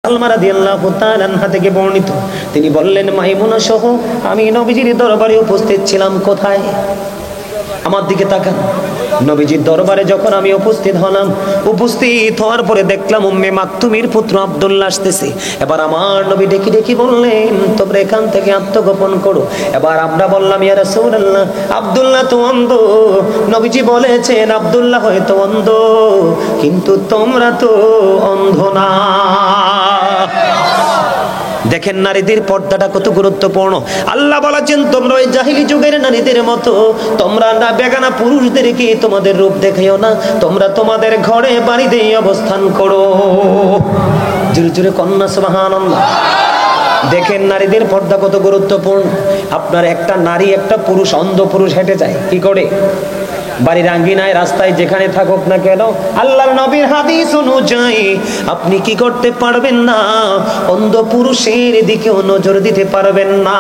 সালমা রাদিয়াল্লাহু তাআলা আনহা থেকে বর্ণিত, তিনি বললেন মাইমুনা সহ আমি নবীজির দরবারে উপস্থিত ছিলাম। কোথায়? আমার দিকে তাকান। নবীজির দরবারে যখন আমি উপস্থিত হলাম, উপস্থিত হওয়ার পরে দেখলাম উম্মে মাকতুমের পুত্র আব্দুল্লাহ আসতেছে। এবার আমার নবী ডেকে ডেকে বললেন তোমরা এখান থেকে আত্মগোপন করো। এবার আমরা বললাম ইয়া রাসূলুল্লাহ আব্দুল্লাহ তো অন্ধ। নবীজি বলেছেন আব্দুল্লাহ হয়তো অন্ধ, কিন্তু তোমরা তো অন্ধ না। দেখেন নারীদের পর্দাটা কত গুরুত্বপূর্ণ। আল্লাহ বলেছেন তোমরা ওই জাহিলি যুগের নারীদের মতো তোমরা না বেগানা পুরুষদেরকে তোমাদের রূপ দেখাইও না, তোমরা তোমাদের ঘরে বাড়িতে অবস্থান করো। জোরে জোরে কন্যা সুবহানাল্লাহ। দেখেন নারীদের পর্দা কত গুরুত্বপূর্ণ। আপনার একটা নারী একটা পুরুষ, অন্ধ পুরুষ হেঁটে যায় কি করে? বাড়ির আঙ্গিনায় রাস্তায় যেখানে থাকুক না কেন, আল্লাহর নবীর হাদিস অনুযায়ী আপনি কি করতে পারবেন না? অন্ধ পুরুষের দিকেও নজর দিতে পারবেন না।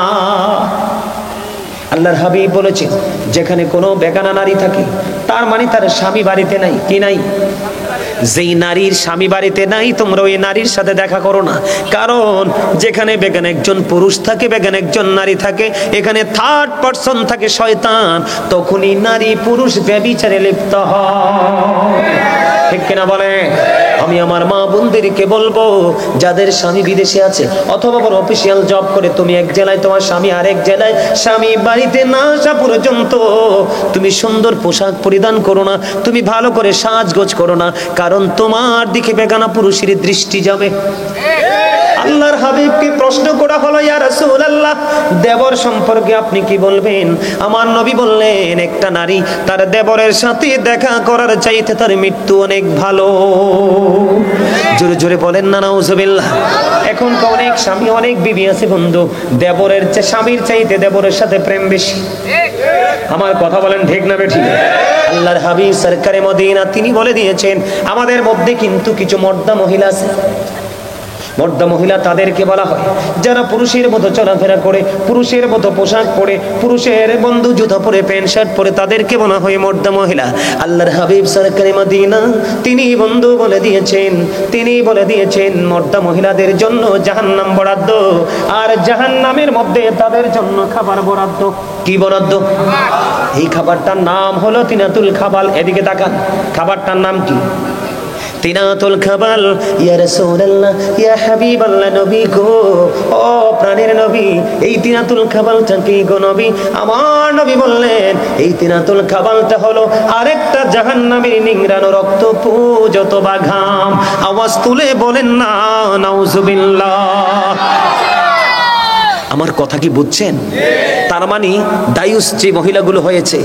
আল্লাহর হাবিব বলেছেন যেখানে কোনো বেগানা নারী থাকে তার মানে তার স্বামী বাড়িতে নাই। কি নাই? যেই নারীর স্বামী বাড়িতে নাই তোমরা ওই নারীর সাথে দেখা করো না। কারণ যেখানে বেগান একজন পুরুষ থাকে, বেগান একজন নারী থাকে, এখানে থার্ড পারসন থাকে শয়তান, তখনই নারী পুরুষ ব্যভিচারে লিপ্ত হয়। ঠিক কিনা বলে? আমি আমার মা বোনদেরকে বলবো যাদের স্বামী বিদেশে আছে অথবা বড় অফিসিয়াল জব করে, তুমি এক জেলায় তোমার স্বামী আরেক জেলায়, স্বামী বাড়িতে না আসা পর্যন্ত তুমি সুন্দর পোশাক পরিধান করো না, তুমি ভালো করে সাজগোজ করো না, কারণ তোমার দিকে বেগানা পুরুষের দৃষ্টি যাবে। আল্লাহর হাবিবকে প্রশ্ন করা হলো ইয়া রাসূলুল্লাহ দেবর সম্পর্কে আপনি কি বলবেন? আমার নবী বললেন একটা নারী তার দেবরের সাথে দেখা করার চাইতে তার মৃত্যু অনেক ভালো। জোরে জোরে বলেন না নাউজুবিল্লাহ। এখন তো অনেক স্বামী অনেক বিবি আছে বন্ধু, দেবরের চেয়ে স্বামীর চাইতে দেবরের সাথে প্রেম বেশি। আমার কথা বলেন ঠিক না বেঠিক? আল্লাহর হাবিব সরকারে মদিনা তিনি বলে দিয়েছেন আমাদের মধ্যে কিন্তু কিছু মর্দা মহিলা আছে। মর্দা মহিলা তাদেরকে বলা হয় যারা পুরুষের মতো চলাফেরা করে, পুরুষের মতো পোশাক পরে, পুরুষের বন্ধু জুতা পরে, প্যান্ট শার্ট পরে, তাদেরকে বলা হয় মর্দা মহিলা। আল্লাহর হাবিব সরকারে মদিনা তিনি বন্ধু বলে দিয়েছেন মর্দা মহিলাদের জন্য জাহান্নাম বরাদ্দ, আর জাহান্নামের মধ্যে তাদের জন্য খাবার বরাদ্দ। কি বরাদ্দ? এই খাবারটার নাম হলো তিনাতুল খাবাল। এদিকে তাকান, খাবারটার নাম কি? তিনাতুল খাবাল। ইয়া রাসূলুল্লাহ ইয়া হাবিবাল্লাহ, নবী গো, ও প্রাণের নবী, এই তিনাতুল খাবালটা কি গো নবী? আমার নবী বললেন এই তিনাতুল খাবালটা হলো আরেকটা জাহান্নামের নিংড়ানো রক্ত পুজ অথবা ঘাম। আওয়াজ তুলে বলেন না নাউজুবিল্লাহ। আমার কথা কি বুঝছেন? তার মানে দায়ুস যে মহিলাগুলো হয়েছে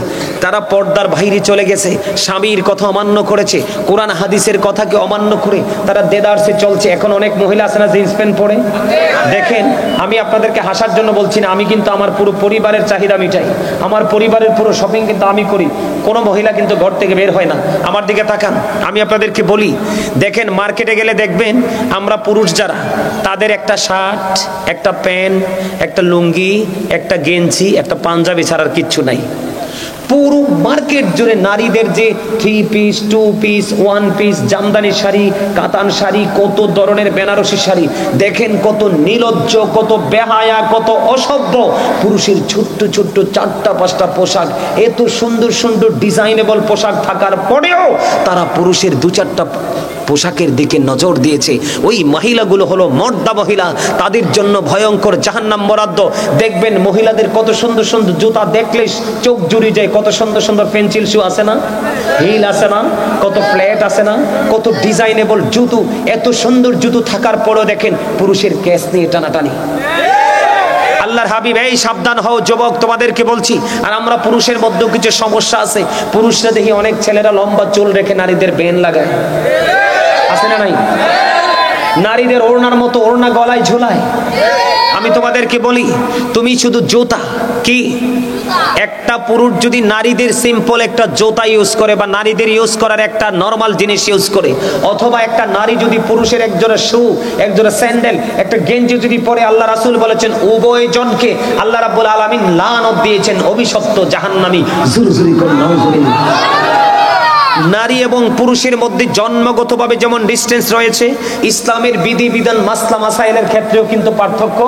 তারা পর্দার বাইরে চলে গেছে, স্বামীর কথা অমান্য করেছে, কোরআন হাদিসের কথাকে অমান্য করে তারা দেদারসে চলছে। এখন অনেক মহিলা আছে না জিন্স প্যান্ট পরে। দেখেন আমি আপনাদেরকে হাসার জন্য বলছি না, আমি কিন্তু আমার পুরো পরিবারের চাহিদা মিটাই, আমার পরিবারের পুরো শপিং কিন্তু আমি করি। কোনো মহিলা কিন্তু ঘর থেকে বের হয় না। আমার দিকে তাকান, আমি আপনাদেরকে বলি, দেখেন মার্কেটে গেলে দেখবেন আমরা পুরুষ যারা তাদের একটা শার্ট, একটা প্যান্ট, একটা লুঙ্গি, একটা গেঞ্জি, একটা পাঞ্জাবি ছাড়ার কিচ্ছু নাই। পুরো মার্কেট জুড়ে নারীদের যে 3 piece, 2 piece, 1 piece, Jamdani sari, কাতান শাড়ি, কত ধরনের বেনারসি শাড়ি, দেখেন কত নির্লজ্জ, কত বেহায়া, কত অসভ্য। পুরুষের ছোট্ট ছোট্ট 4টা-5টা পোশাক, এত সুন্দর সুন্দর ডিজাইনেবল পোশাক থাকার পরেও তারা পুরুষের 2-4টা পোশাকের দিকে নজর দিয়েছে। ওই মহিলাগুলো হলো মর্দা মহিলা, তাদের জন্য ভয়ঙ্কর জাহান্নাম বরাদ্দ। দেখবেন মহিলাদের কত সুন্দর সুন্দর জুতা দেখলে চোখ জুড়ে যায়, কত সুন্দর সুন্দর পেন্সিল শু আছে না, হিল আছে না, কত প্লেট আছে না, কত ডিজাইনেবল জুতো। এত সুন্দর জুতো থাকার পরেও দেখেন পুরুষের কেস নিয়ে টানাটানি। আল্লাহর হাবিব এই সাবধান হও যুবক, তোমাদেরকে বলছি। আর আমরা পুরুষের মধ্যেও কিছু সমস্যা আছে। পুরুষরা দেখি অনেক ছেলেরা লম্বা চুল রেখে নারীদের বেন লাগায়, আছে না নাই? নারীদের ওড়নার মতো ওড়না গলায় ঝোলায়। আমি তোমাদেরকে বলি, তুমি শুধু জুতা কি, একটা পুরুষ যদি নারীদের সিম্পল একটা জুতা ইউজ করে বা নারীদের ইউজ করার একটা নরমাল জিনিস ইউজ করে, অথবা একটা নারী যদি পুরুষের একজোড়া শু, একজোড়া স্যান্ডেল, একটা গেঞ্জি যদি পরে, আল্লাহ রাসূল বলেছেন উভয় জনকে আল্লাহ রাব্বুল আলামিন লানত দিয়েছেন, অভিশপ্ত জাহান্নামী। জোরে জোরে করে নাউজুবিল্লাহ। নারী এবং পুরুষের মধ্যে জন্মগতভাবে যেমন ডিস্টেন্স রয়েছে, ইসলামের বিধিবিধান মাসলা মাসাইলের ক্ষেত্রেও কিন্তু পার্থক্য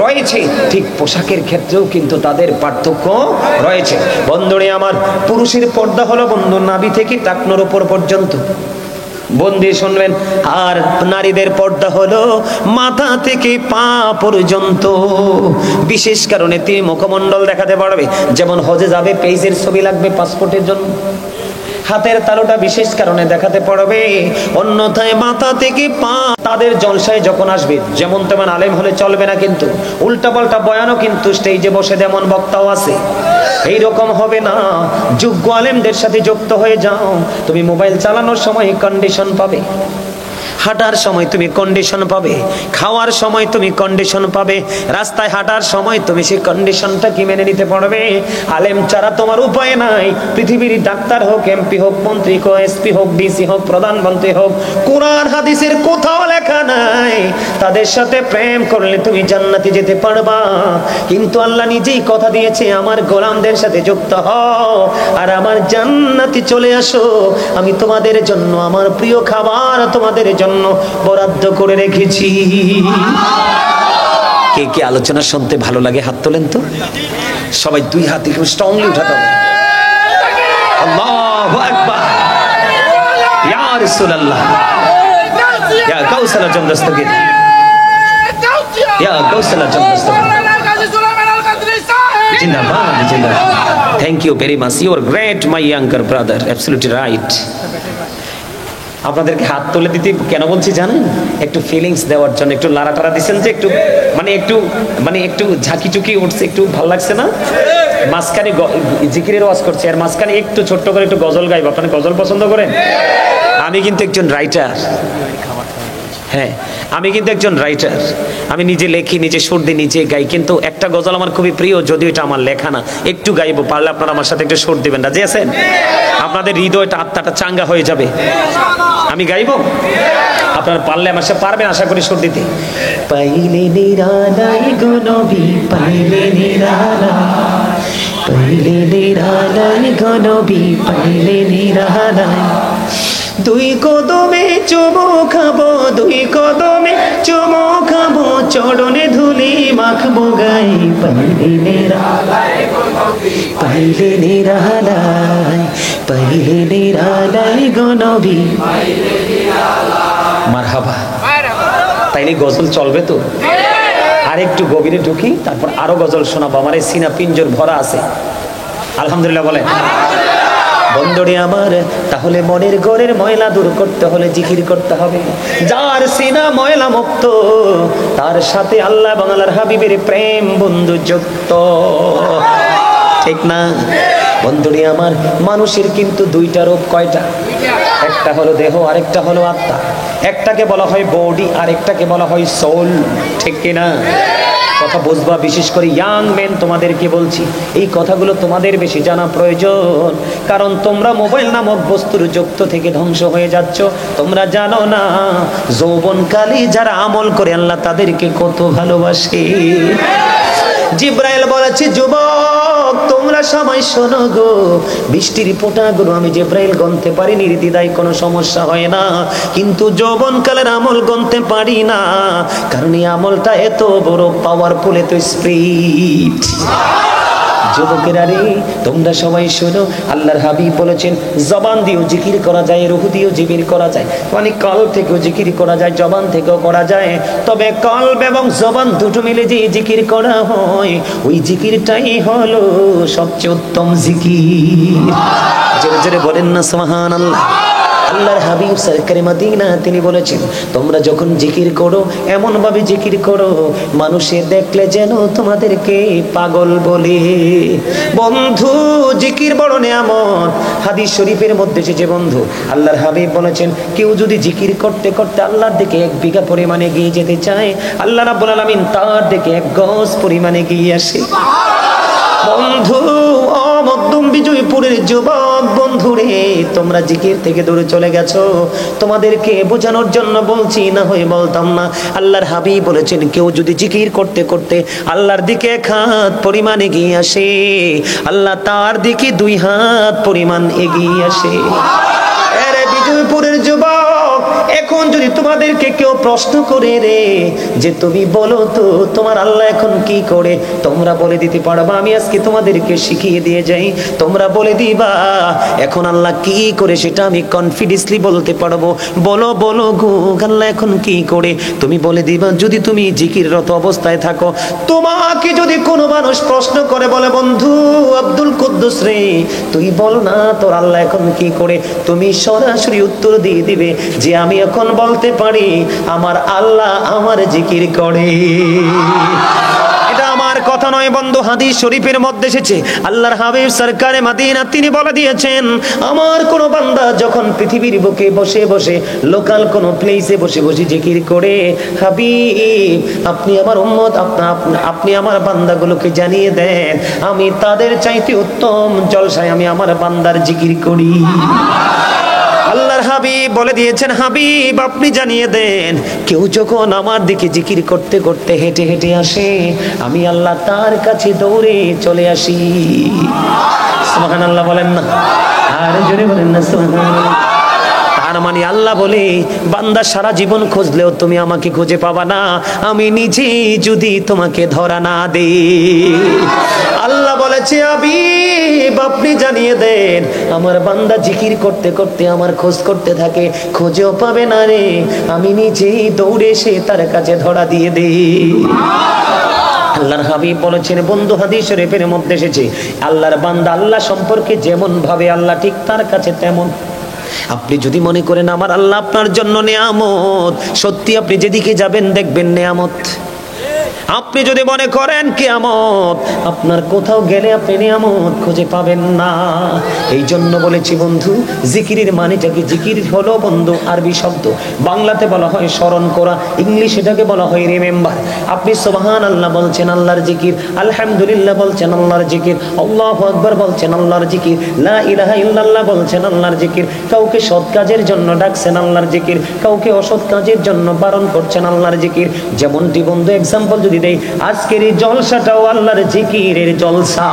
রয়েছে, ঠিক পোশাকের ক্ষেত্রেও কিন্তু তাদের পার্থক্য রয়েছে। বন্ধুরে আমার, পুরুষের পর্দা হলো বন্ধু নাভি থেকে টাকনোর উপর পর্যন্ত, বন্দি শুনবেন। আর নারীদের পর্দা হলো মাথা থেকে পা পর্যন্ত। বিশেষ কারণে তিনি মুখমণ্ডল দেখাতে পারবে, যেমন হজে যাবে পেজের ছবি লাগবে পাসপোর্টের জন্য, হাতের তালুটা বিশেষ কারণে দেখাতে পারবে, অন্যথায় মাথা থেকে পা। তাদের জলসায় যখন আসবে যেমন তেমন আলেম হলে চলবে না, কিন্তু উল্টাপাল্টা বয়ানও কিন্তু স্টেজে বসে তেমন বক্তাও আছে, এইরকম হবে না। যোগ্য আলেমদের সাথে যুক্ত হয়ে যাও, তুমি মোবাইল চালানোর সময় কন্ডিশন পাবে, হাঁটার সময় তুমি কন্ডিশন পাবে, খাওয়ার সময় তুমি কন্ডিশন পাবে, রাস্তায় হাঁটার সময় তুমি সেই কন্ডিশনটা কি মেনে নিতে পারবে। আলেম ছাড়া তোমার উপায় নাই। পৃথিবীর ডাক্তার হোক, এমপি হোক, মন্ত্রী হোক, এসপি হোক, ডিসি হোক, প্রধানমন্ত্রী হোক, কোরআন হাদিসের কোথাও লেখা নাই তাদের সাথে প্রেম করলে তুমি জান্নাতে যেতে পারবা। কিন্তু আল্লাহ নিজেই কথা দিয়েছে, আমার গোলামদের সাথে যুক্ত হও আর আমার জান্নাতে চলে আসো। আমি তোমাদের জন্য আমার প্রিয় খাবার তোমাদের জন্য বরাদ্দ করে রেখেছি। কে কে আলোচনা শুনতে ভালো লাগে হাত তোলেন তো, সবাই দুই হাত একটু স্ট্রংলি উঠাতে হবে। আল্লাহু আকবার, ইয়া রাসূলুল্লাহ, ইয়া কাউসালা জমদস্তগীর, ইয়া কাউসালা জমদস্তগীর, জিন্দাবাদ জিন্দাবাদ। Thank you very much, you are great my younger brother, absolutely right. আপনাদেরকে হাত তুলে দিতে কেন বলছি জানেন? একটু ফিলিংস দেওয়ার জন্য। একটু লাড়াটাড়া দিচ্ছেন যে একটু একটু ঝাঁকি চুকি উঠছে, একটু ভালো লাগছে না? মাঝখানে জিকিরের ওয়াজ করছে আর মাঝখানে একটু ছোট্ট করে একটু গজল গাইব। আপনারা গজল পছন্দ করেন? আমি কিন্তু একজন রাইটার, হ্যাঁ আমি কিন্তু একজন রাইটার। আমি নিজে লেখি, নিজে সুর দিই, নিজে গাই। কিন্তু একটা গজল আমার খুবই প্রিয়, যদিও এটা আমার লেখা না, একটু গাইবো, পারলে আপনারা আমার সাথে একটু সুর দিবেন। রাজি আছেন? আপনাদের হৃদয়টা আত্মাটা চাঙ্গা হয়ে যাবে। আমি গাইবো, আপনারা পারলে আমার সাথে পারবেন আশা করি সুর দিতে। পাইলে নিরালাই গো নবী, পাইলে নিরালাই, পাইলে নিরালাই গো নবী, পাইলে নিরালাই। দুই কদমে চুমো খাবো, দুই কদমে চুমো খাবো, চরণে ধুলি মাখবো গাই। পাইলে নিরালাই, পাইলে নিরালাই, পাইলে নিরালাই গো নবী। মারহাবা। তাইলে গজল চলবে তো? আর একটু গভীরে ঢুকি, তারপর আরো গজল শোনাবো। আমার এই সিনা পিঞ্জর ভরা আছে, আলহামদুলিল্লাহ বলেন। বন্ধুরে আমার, তাহলে মনের ঘরের ময়লা দূর করতে হলে জিকির করতে হবে। যার সিনা ময়লা মুক্ত, তার সাথে আল্লাহ এবং আল্লাহর হাবিবের প্রেম বন্ধু যুক্ত, ঠিক না? বন্ধুরে আমার, মানুষের কিন্তু দুইটা রূপ। কয়টা? একটা হলো দেহ, আরেকটা হলো আত্মা। একটাকে বলা হয় বডি, আরেকটাকে বলা হয় সোল, ঠিক কিনা? কথা বুঝবা। বিশেষ করে ইয়াং মেন তোমাদেরকে বলছি, এই কথাগুলো তোমাদের বেশি জানা প্রয়োজন, কারণ তোমরা মোবাইল নামক বস্তুর যুক্ত থেকে ধ্বংস হয়ে যাচ্ছ। তোমরা জানো না যৌবনকালে যারা আমল করে আল্লাহ তাদেরকে কত ভালোবাসে। জিব্রাইল বলেছে, যুবক তোমরা সবাই শোনো গো, বৃষ্টির ফোঁটাগুলো আমি জিব্রাইল গণতে পারি নির্দ্বিধায়, কোনো সমস্যা হয় না, কিন্তু যৌবনকালের আমল গণতে পারি না, কারণ এই আমলটা এত বড় পাওয়ারফুল, এত স্পিরিট। যুবকেরা রে, তোমরা সবাই শোনো, আল্লাহর হাবিব বলেছেন জবান দিয়েও জিকির করা যায়, রূহ দিয়েও জিকির করা যায়, মানে কল থেকেও জিকির করা যায়, জবান থেকেও করা যায়। তবে কলব এবং জবান দুটো মিলে যে জিকির করা হয়, ওই জিকিরটাই হলো সবচেয়ে উত্তম জিকির। জোরে জোরে বলেন না সুবহানাল্লাহ। আল্লাহর হাবিব সরকারে মদিনা তিনি বলেছেন, তোমরা যখন জিকির করো এমন ভাবে জিকির করো মানুষে দেখলে যেন তোমাদেরকে পাগল বলে। বন্ধু, জিকির বড় নিয়ামত। হাদিস শরীফের মধ্যে যে বন্ধু, আল্লাহর হাবিব বলেছেন, কেউ যদি জিকির করতে করতে আল্লাহর দিকে 1 বিঘা পরিমাণে এগিয়ে যেতে চায়, আল্লাহ রাব্বুল আলামিন তার দিকে 1 গজ পরিমাণে এগিয়ে আসে। বন্ধু, ও মধ্যম বিজয়পুরের যুবক বন্ধুরে, তোমরা জিকির থেকে দূরে চলে গেছো। তোমাদেরকে বোঝানোর জন্য বলছি, না হয়ে বলতাম না। আল্লাহর হাবিব বলেছেন, কেউ যদি জিকির করতে করতে আল্লাহর দিকে 1 হাত পরিমাণ এগিয়ে আসে, আল্লাহ তার দিকে 2 হাত পরিমাণ এগিয়ে আসে। আরে বিজয়পুরের যুবক, এখন যদি তোমাদেরকে কেউ প্রশ্ন করে রে যে তুমি বলো তো তোমার আল্লাহ এখন কি করে, তোমরা বলে দিতে পারবা? আমি আজকে তোমাদেরকে শিখিয়ে দিয়ে যাই, তোমরা বলে দিবা এখন আল্লাহ কি করে, সেটা আমি কনফিডেন্সলি বলতে পারবো। বলো বলো গো, আল্লাহ এখন কি করে তুমি বলে দিবা। যদি তুমি জিকিররত অবস্থায় থাকো, তোমাকে যদি কোনো মানুষ প্রশ্ন করে বলে, বন্ধু আব্দুল কুদ্দুস রে, তুই বল না তোর আল্লাহ এখন কি করে, তুমি সরাসরি উত্তর দিয়ে দিবে যে আমি এখন বলতে পারি আমার আল্লাহ আমার জিকির করে। এটা আমার কথা নয় বন্ধু, হাদিস শরীফের মধ্যে এসেছে। আল্লাহর হাবিব সরকারে মদিনা তিনি বলে দিয়েছেন, আমার কোন বান্দা যখন পৃথিবীর বুকে বসে বসে লোকাল কোন প্লেসে বসে বসে জিকির করে, হাবিব আপনি আমার উম্মত, আপনি আমার বান্দাগুলোকে জানিয়ে দেন আমি তাদের চাইতে উত্তম জলসায় আমি আমার বান্দার জিকির করি। আল্লাহর হাবিব বলে দিয়েছেন, হাবিব আপনি জানিয়ে দেন কেউ যখন আমার দিকে জিকির করতে করতে হেঁটে হেঁটে আসে, আমি আল্লাহ তার কাছে দৌড়ে চলে আসি। সুবহানাল্লাহ বলেন না, আর জোরে বলেন না সুবহানাল্লাহ। তার মানে আল্লাহ বলে, বান্দা সারা জীবন খুঁজলেও তুমি আমাকে খুঁজে পাবা না, আমি নিজে যদি তোমাকে ধরা না দেই। আল্লাহ বলেছে, হাবিব আপনি জানিয়ে দেন আমার বান্দা জিকির করতে করতে আমার খোঁজ করতে থাকে, খুঁজেও পাবে না রে, আমি নিজেই দৌড়ে এসে তার কাছে ধরা দিয়ে দেই। আল্লাহর হাবিব বলেছেন, বন্ধু হাদিস শরীফের মধ্যে এসেছে, আল্লাহর বান্দা আল্লাহ সম্পর্কে যেমন ভাবে আল্লাহ ঠিক তার কাছে তেমন। আপনি যদি মনে করেন আমার আল্লাহ আপনার জন্য নেয়ামত, সত্যি আপনি যেদিকে যাবেন দেখবেন নেয়ামত। আপনি যদি মনে করেন কিয়ামত, আপনার কোথাও গেলে আপনি নিয়ামত খুঁজে পাবেন না। এই জন্য বলেছি বন্ধু, জিকিরের মানেটা কি? জিকির হলো বন্ধু আরবি শব্দ, বাংলাতে বলা হয় স্মরণ করা, ইংলিশ এটাকে বলা হয় রিমেম্বার। আপনি সুবহানাল্লাহ বলছেন আল্লাহর জিকির, আলহামদুলিল্লাহ বলছেন আল্লাহর জিকির, আল্লাহু আকবার বলছেন আল্লাহর জিকির, লা ইলাহা ইল্লাল্লাহ বলছেন আল্লাহর জিকির। কাউকে সৎ কাজের জন্য ডাকছেন আল্লাহর জিকির, কাউকে অসৎ কাজের জন্য বারণ করছেন আল্লাহর জিকির। যেমনটি বন্ধু এক্সাম্পল যদি দেই, আজকের এই জলসাটাও আল্লাহর জিকিরের জলসা,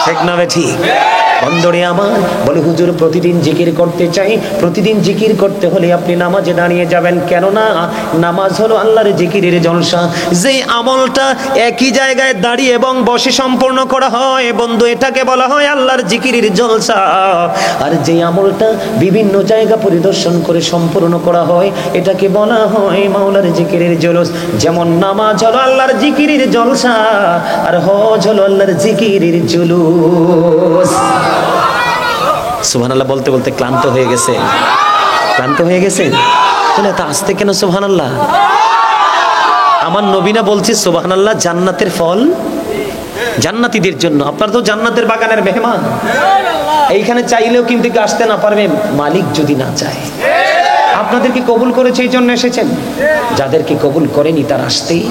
ঠিক না ঠিক? বন্ধুরে আমার বলে, হুজুর প্রতিদিন জিকির করতে চাই। প্রতিদিন জিকির করতে হলে আপনি নামাজে দাঁড়িয়ে যাবেন, কেননা নামাজ হলো আল্লাহর জিকিরের জলসা। যে আমলটা একই জায়গায় দাঁড়িয়ে এবং বসে সম্পূর্ণ করা হয় বন্ধু, এটাকে বলা হয় আল্লাহর জিকিরের জলসা। আর যে আমলটা বিভিন্ন জায়গা পরিদর্শন করে সম্পূর্ণ করা হয়, এটাকে বলা হয় মাওলার জিকিরের জলস। যেমন নামাজ হলো আল্লাহর জিকিরের জলসা, আর হজ হলো আল্লাহর জিকিরের জুলুস। সুবহানাল্লাহ বলতে বলতে ক্লান্ত হয়ে গেছে, ক্লান্ত হয়ে গেছে, তাহলে তা আসতে কেন সুবহানাল্লাহ? আমার নবী না বলছে সুবহানাল্লাহ জান্নাতের ফল জান্নাতীদের জন্য। আপনারা তো জান্নাতের বাগানের মেহমান, এইখানে চাইলেও কিন্তু আসতে না পারবে মালিক যদি না চায়। আপনাদেরকে কবুল করেছে এই জন্য এসেছেন, যাদেরকে কবুল করেনি তার আসতেই।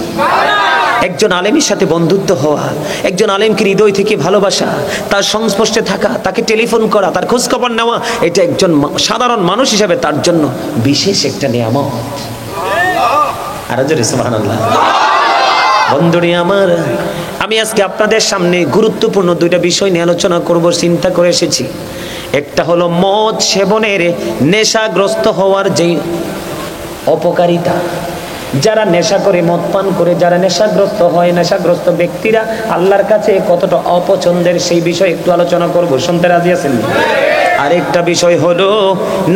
একজন আলেমের সাথে বন্ধুত্ব হওয়া, একজন আলেমকে হৃদয় থেকে ভালোবাসা, তার সংস্পর্শে থাকা, তাকে টেলিফোন করা, তার খোঁজ খবর নেওয়া, এটা একজন সাধারণ মানুষ হিসেবে তার জন্য বিশেষ একটা নিয়ামত। আর জোরে সুবহানাল্লাহ। বন্ধুরে আমার, আমি আজকে আপনাদের সামনে গুরুত্বপূর্ণ 2টা বিষয় নিয়ে আলোচনা করব, চিন্তা করে এসেছি। একটা হলো মদ সেবনের নেশাগ্রস্ত হওয়ার যে অপকারিতা, যারা নেশা করে মদ পান করে যারা নেশাগ্রস্ত হয়, নেশাগ্রস্ত ব্যক্তিরা আল্লাহর কাছে কতটা অপছন্দের, সেই বিষয়ে একটু আলোচনা করব। শুনতে রাজি আছেন? আরেকটা বিষয় হলো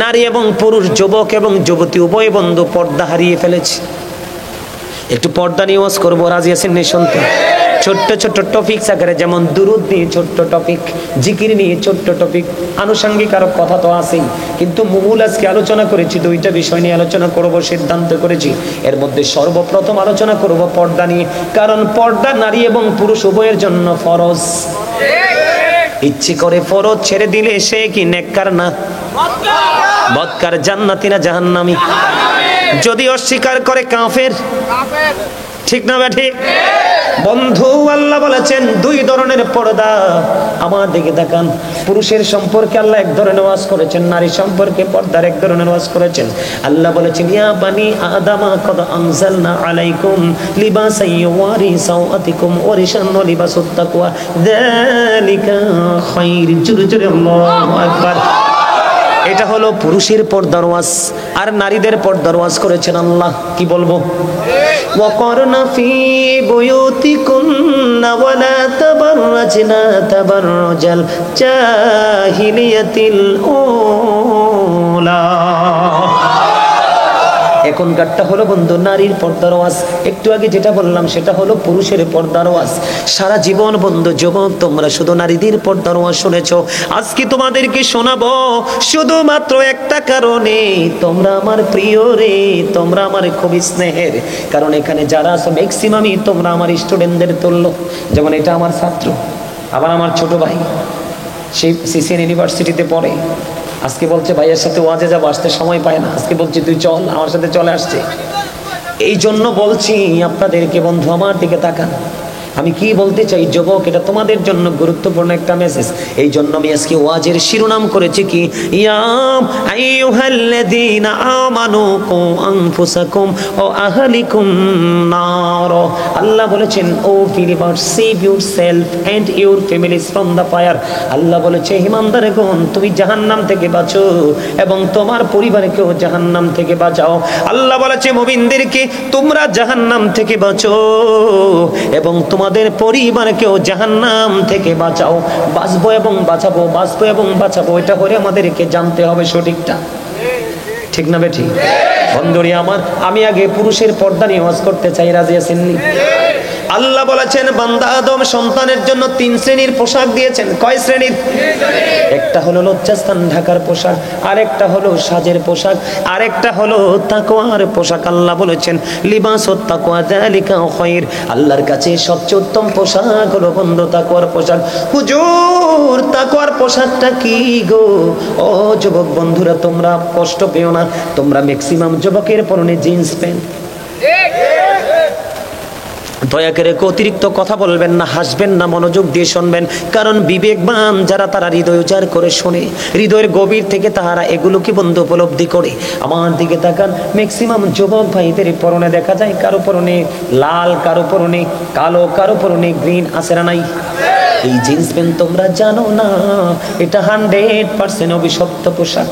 নারী এবং পুরুষ, যুবক এবং যুবতী উভয় বন্ধু পর্দা হারিয়ে ফেলেছে। একটু পর্দা নিয়ে ওয়াজ করবো, রাজি আছেন নি শুনতে? ছোট্ট ছোট্ট টপিক আকারে, যেমন দুরুদ নিয়ে ছোট্ট টপিক, জিকির নিয়ে ছোট্ট টপিক, আনুষঙ্গিক আরো কথা তো আছেই, কিন্তু মূল আজকে আলোচনা করেছি 2টা বিষয় নিয়ে আলোচনা করব, সিদ্ধান্ত করেছি। এর মধ্যে সর্বপ্রথম আলোচনা করব পর্দা নিয়ে, কারণ পর্দা নারী এবং পুরুষ উভয়ের জন্য ফরজ। ইচ্ছে করে ফরজ ছেড়ে দিলে সে কি নেককার না? বদকার, জান্নাতি না জাহান্নামী? যদি অস্বীকার করে কাফের। ঠিক না ঠিক? বন্ধু, আল্লাহ বলেছেন দুই ধরনের পর্দা। আমার দিকে তাকান। পুরুষের সম্পর্কে আল্লাহ এক ধরনের ওয়াজ করেছেন, নারী সম্পর্কে পর্দার এক ধরনের ওয়াজ করেছেন। আল্লাহ বলেছেন ইয়া বানি আদামা কদ আনজালনা আলাইকুম লিবাসান ইউয়ারি সাওআতিকুম ওয়া রিশান ওয়া লিবাসুত তাকওয়া যালিকা খায়র। জোরে জোরে আল্লাহু আকবার। এটা হলো পুরুষের পর্দার ওয়াজ। আর নারীদের পর্দার ওয়াজ করেছেন আল্লাহ। কি বলবো? ওয়াকরনা ফি বুয়ুতিকুন্না ওয়ালা তাবাররাজনা তাবাররুজাল জাহিলিয়াতিল উলা। এখনকারটা হলো বন্ধু নারীর পর্দার ওয়াজ। একটু আগে যেটা বললাম সেটা হলো পুরুষের পর্দার ওয়াজ। সারা জীবন বন্ধু যুবক তোমরা শুধু নারীদের পর্দার ওয়াজ শুনেছো। আজকে তোমাদেরকে শোনাবো শুধুমাত্র একটা কারণে, তোমরা আমার প্রিয় রে, তোমরা আমার খুব স্নেহের। কারণ এখানে যারা আছো ম্যাক্সিমামই তোমরা আমার স্টুডেন্টদের তুল্য। যেমন এটা আমার ছাত্র, আবার আমার ছোট ভাই, সে সিসিএন ইউনিভার্সিটিতে পড়ে। আজকে বলছে ভাইয়ের সাথে ওয়াজে যাবো, আসতে সময় পায় না। আজকে বলছি তুই চল, আমার সাথে চলে আসছে। এই জন্য বলছি আপনাদেরকে বন্ধু আমার দিকে তাকান। আমি কি বলতে চাই যুবক, এটা তোমাদের জন্য গুরুত্বপূর্ণ একটা মেসেজ। এই জন্য আমি আজকে ওয়াজের শিরোনাম করেছি কি ইয়া আইয়ুহাল্লাযীনা আমানু কু আনফুসাকুম ওয়া আহলিকুম নার। আল্লাহ বলেছেন O believer save yourself and your families from the fire. Allah বলেছে ঈমানদারগণ তুমি জাহান্নাম থেকে বাঁচো এবং তোমার পরিবারকেও জাহান্নাম থেকে বাঁচাও। আল্লাহ বলেছে মুমিনদেরকে তোমরা জাহান্নাম থেকে বাঁচো এবং তোমাদের পরিবারকেও জাহান্নাম থেকে বাঁচাও। বাঁচবো এবং বাঁচাবো, বাঁচবো এবং বাঁচাবো, এটা করে আমাদেরকে জানতে হবে সঠিকটা। ঠিক না বেঠি? বন্ধুরি আমার, আমি আগে পুরুষের পর্দা নিয়ে ওয়াজ করতে চাই। রাজি আছেন? আল্লাহ বলেছেন বান্দা আদম সন্তানের জন্য 3 শ্রেণীর পোশাক দিয়েছেন। কয় শ্রেণীর? একটা হলো লজ্জাস্থান ঢাকার পোশাক, আরেকটা হলো সাজের পোশাক, আরেকটা হলো তাকওয়ার পোশাক। আল্লাহ বলেছেন লিবাসুত তাকওয়া যালিকা খায়র। আল্লাহর কাছে সবচেয়ে উত্তম পোশাক হলো বন্ধু তাকওয়ার পোশাক। হুজুর তাকওয়ার পোশাকটা কি গো? ও যুবক বন্ধুরা তোমরা কষ্ট পেও না, তোমরা ম্যাক্সিমাম যুবকের পরনে জিন্স প্যান্ট। দয়া করে অতিরিক্ত কথা বলবেন না, হাসবেন না, মনোযোগ দিয়ে শুনবেন। কারণ বিবেকবান যারা তারা হৃদয় উজাড় করে শোনে, হৃদয়ের গভীর থেকে তাহারা এগুলোকে বন্ধু উপলব্ধি করে। আমার দিকে তাকান, ম্যাক্সিমাম যুবক ভাইদের পরনে দেখা যায় কারো পরনে লাল, কারো পরনে কালো, কারো পরনে গ্রিন। আছে না নাই? এই জিন্স প্যান্ট তোমরা জানো না, এটা 100% অভিশপ্ত পোশাক।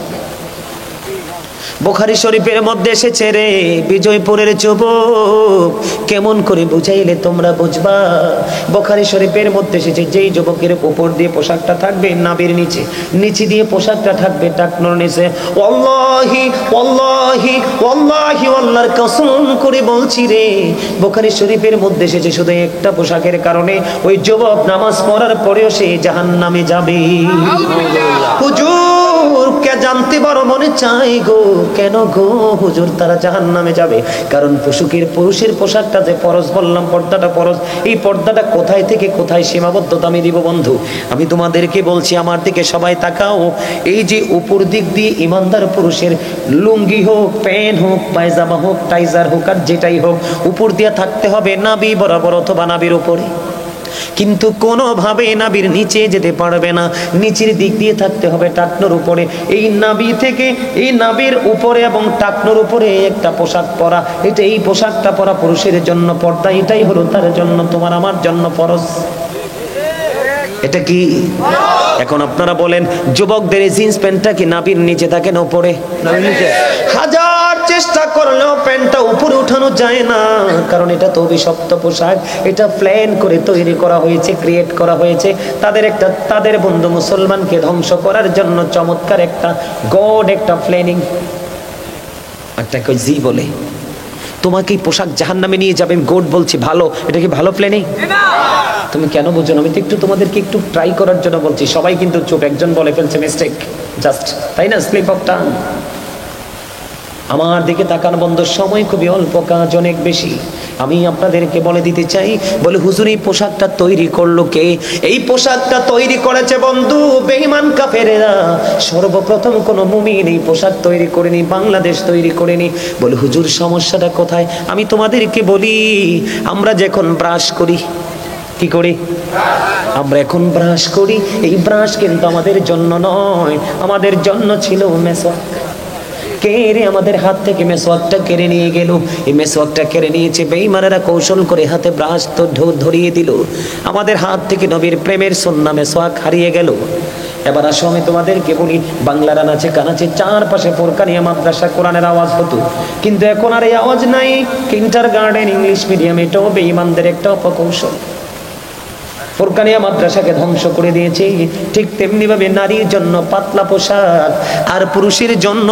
বুখারী শরীফের মধ্যে এসেছে রে বিজয়পুরের যুবক, কেমন করে বুঝাইলে তোমরা বুঝবা। বুখারী শরীফের মধ্যে এসেছে যেই যুবকের উপর দিয়ে পোশাকটা থাকবে নাভির নিচে, নিচে দিয়ে পোশাকটা থাকবে টাকনোর নিচে, ওয়াল্লাহি ওয়াল্লাহি ওয়াল্লাহি আল্লাহর কসম করে বলছি রে, বুখারী শরীফের মধ্যে এসেছে শুধু একটা পোশাকের কারণে ওই যুবক নামাজ পড়ার পরেও সে জাহান্নামে যাবে। হুজুর কে জানতে বড় মনে চাই গো, কেন গো হুজুর তারা জাহান্নামে যাবে? কারণ পুরুষের পোশাকটা যে ফরজ বললাম, পর্দাটা ফরজ। এই পর্দাটা কোথায় থেকে কোথায় সীমাবদ্ধতা আমি দিব বন্ধু? আমি তোমাদেরকে বলছি, আমার দিকে সবাই তাকাও। এই যে উপর দিক দিয়ে ইমানদার পুরুষের লুঙ্গি হোক, প্যান্ট হোক, পায়জামা হোক, টাইজার হোক, আর যেটাই হোক, উপর দিয়ে থাকতে হবে নাভি বরাবর অথবা নাভির উপরে। কিন্তু কোনোভাবে নাভির নিচে যেতে পারবে না, নিচের দিক দিয়ে থাকতে হবে টাকনোর উপরে। এই নাভি থেকে এই নাভির উপরে এবং টাকনোর উপরে একটা পোশাক পরা, এটা এই পোশাকটা পরা পুরুষের জন্য পর্দা। এটাই হলো তার জন্য, তোমার আমার জন্য ফরজ। এটা কি? এখন আপনারা বলেন যুবকদের এই জিন্স প্যান্টটা কি নাভির নিচে থাকে না উপরে? নাভির নিচে। হাজার চেষ্টা করলেও প্যান্টটা উপরে উঠানো যায় না, কারণ এটা তো অভিশপ্ত পোশাক। এটা প্ল্যান করে তৈরি করা হয়েছে, ক্রিয়েট করা হয়েছে তাদের বন্ধু মুসলমানকে ধ্বংস করার জন্য। চমৎকার একটা গড, একটা প্ল্যানিং। একটা কই জি বলে তোমাকে এই পোশাক জাহান্নামে নিয়ে যাবে, গড বলছি ভালো। এটা কি ভালো প্ল্যানিং? তুমি কেন বুঝো না? আমি তো একটু তোমাদেরকে একটু ট্রাই করার জন্য বলছি। সবাই কিন্তু চুপ, একজন বলে ফেলছে মিস্টেক জাস্ট, তাই না? Slip of tongue. আমার দিকে তাকান বন্ধু, সময় খুবই অল্প, কাজ অনেক বেশি। আমি আপনাদেরকে বলে দিতে চাই, বলে হুজুর এই পোশাকটা তৈরি করলো কে? এই পোশাকটা তৈরি করেছে বন্ধু বেঈমান কাফেরেরা। সর্বপ্রথম কোনো মুমিন এই পোশাক তৈরি করেনি, বাংলাদেশ তৈরি করেনি। বলে হুজুর সমস্যাটা কোথায়? আমি তোমাদেরকে বলি, আমরা যখন ব্রাশ করি, কি করি? আমরা এখন ব্রাশ করি, এই ব্রাশ কিন্তু আমাদের জন্য নয়, আমাদের জন্য ছিল মেসওয়াক। কে রে আমাদের হাত থেকে মেসওয়াকটা কেড়ে নিয়ে গেল? এই মেসওয়াকটা কেড়ে নিয়েছে বেঈমানেরা, কৌশল করে হাতে ব্রাশ তো ধরিয়ে দিল। আমাদের হাত থেকে নবীর প্রেমের সুন্নাহ মেসওয়াক হারিয়ে গেল। এবার আসো আমি তোমাদেরকে বলি, বাংলার আনাচে কানাচে চারপাশে ফোরকানিয়া মাদ্রাসা কোরআনের আওয়াজ হতো, কিন্তু এখন আর এই আওয়াজ নাই। কিন্ডারগার্টেন ইংলিশ মিডিয়াম, এটাও বেঈমানদের একটা অপকৌশল। ফোরকানিয়া মাদ্রাসাকে ধ্বংস করে দিয়েছে। ঠিক তেমনি ভাবে নারীর জন্য পাতলা পোশাক আর পুরুষের জন্য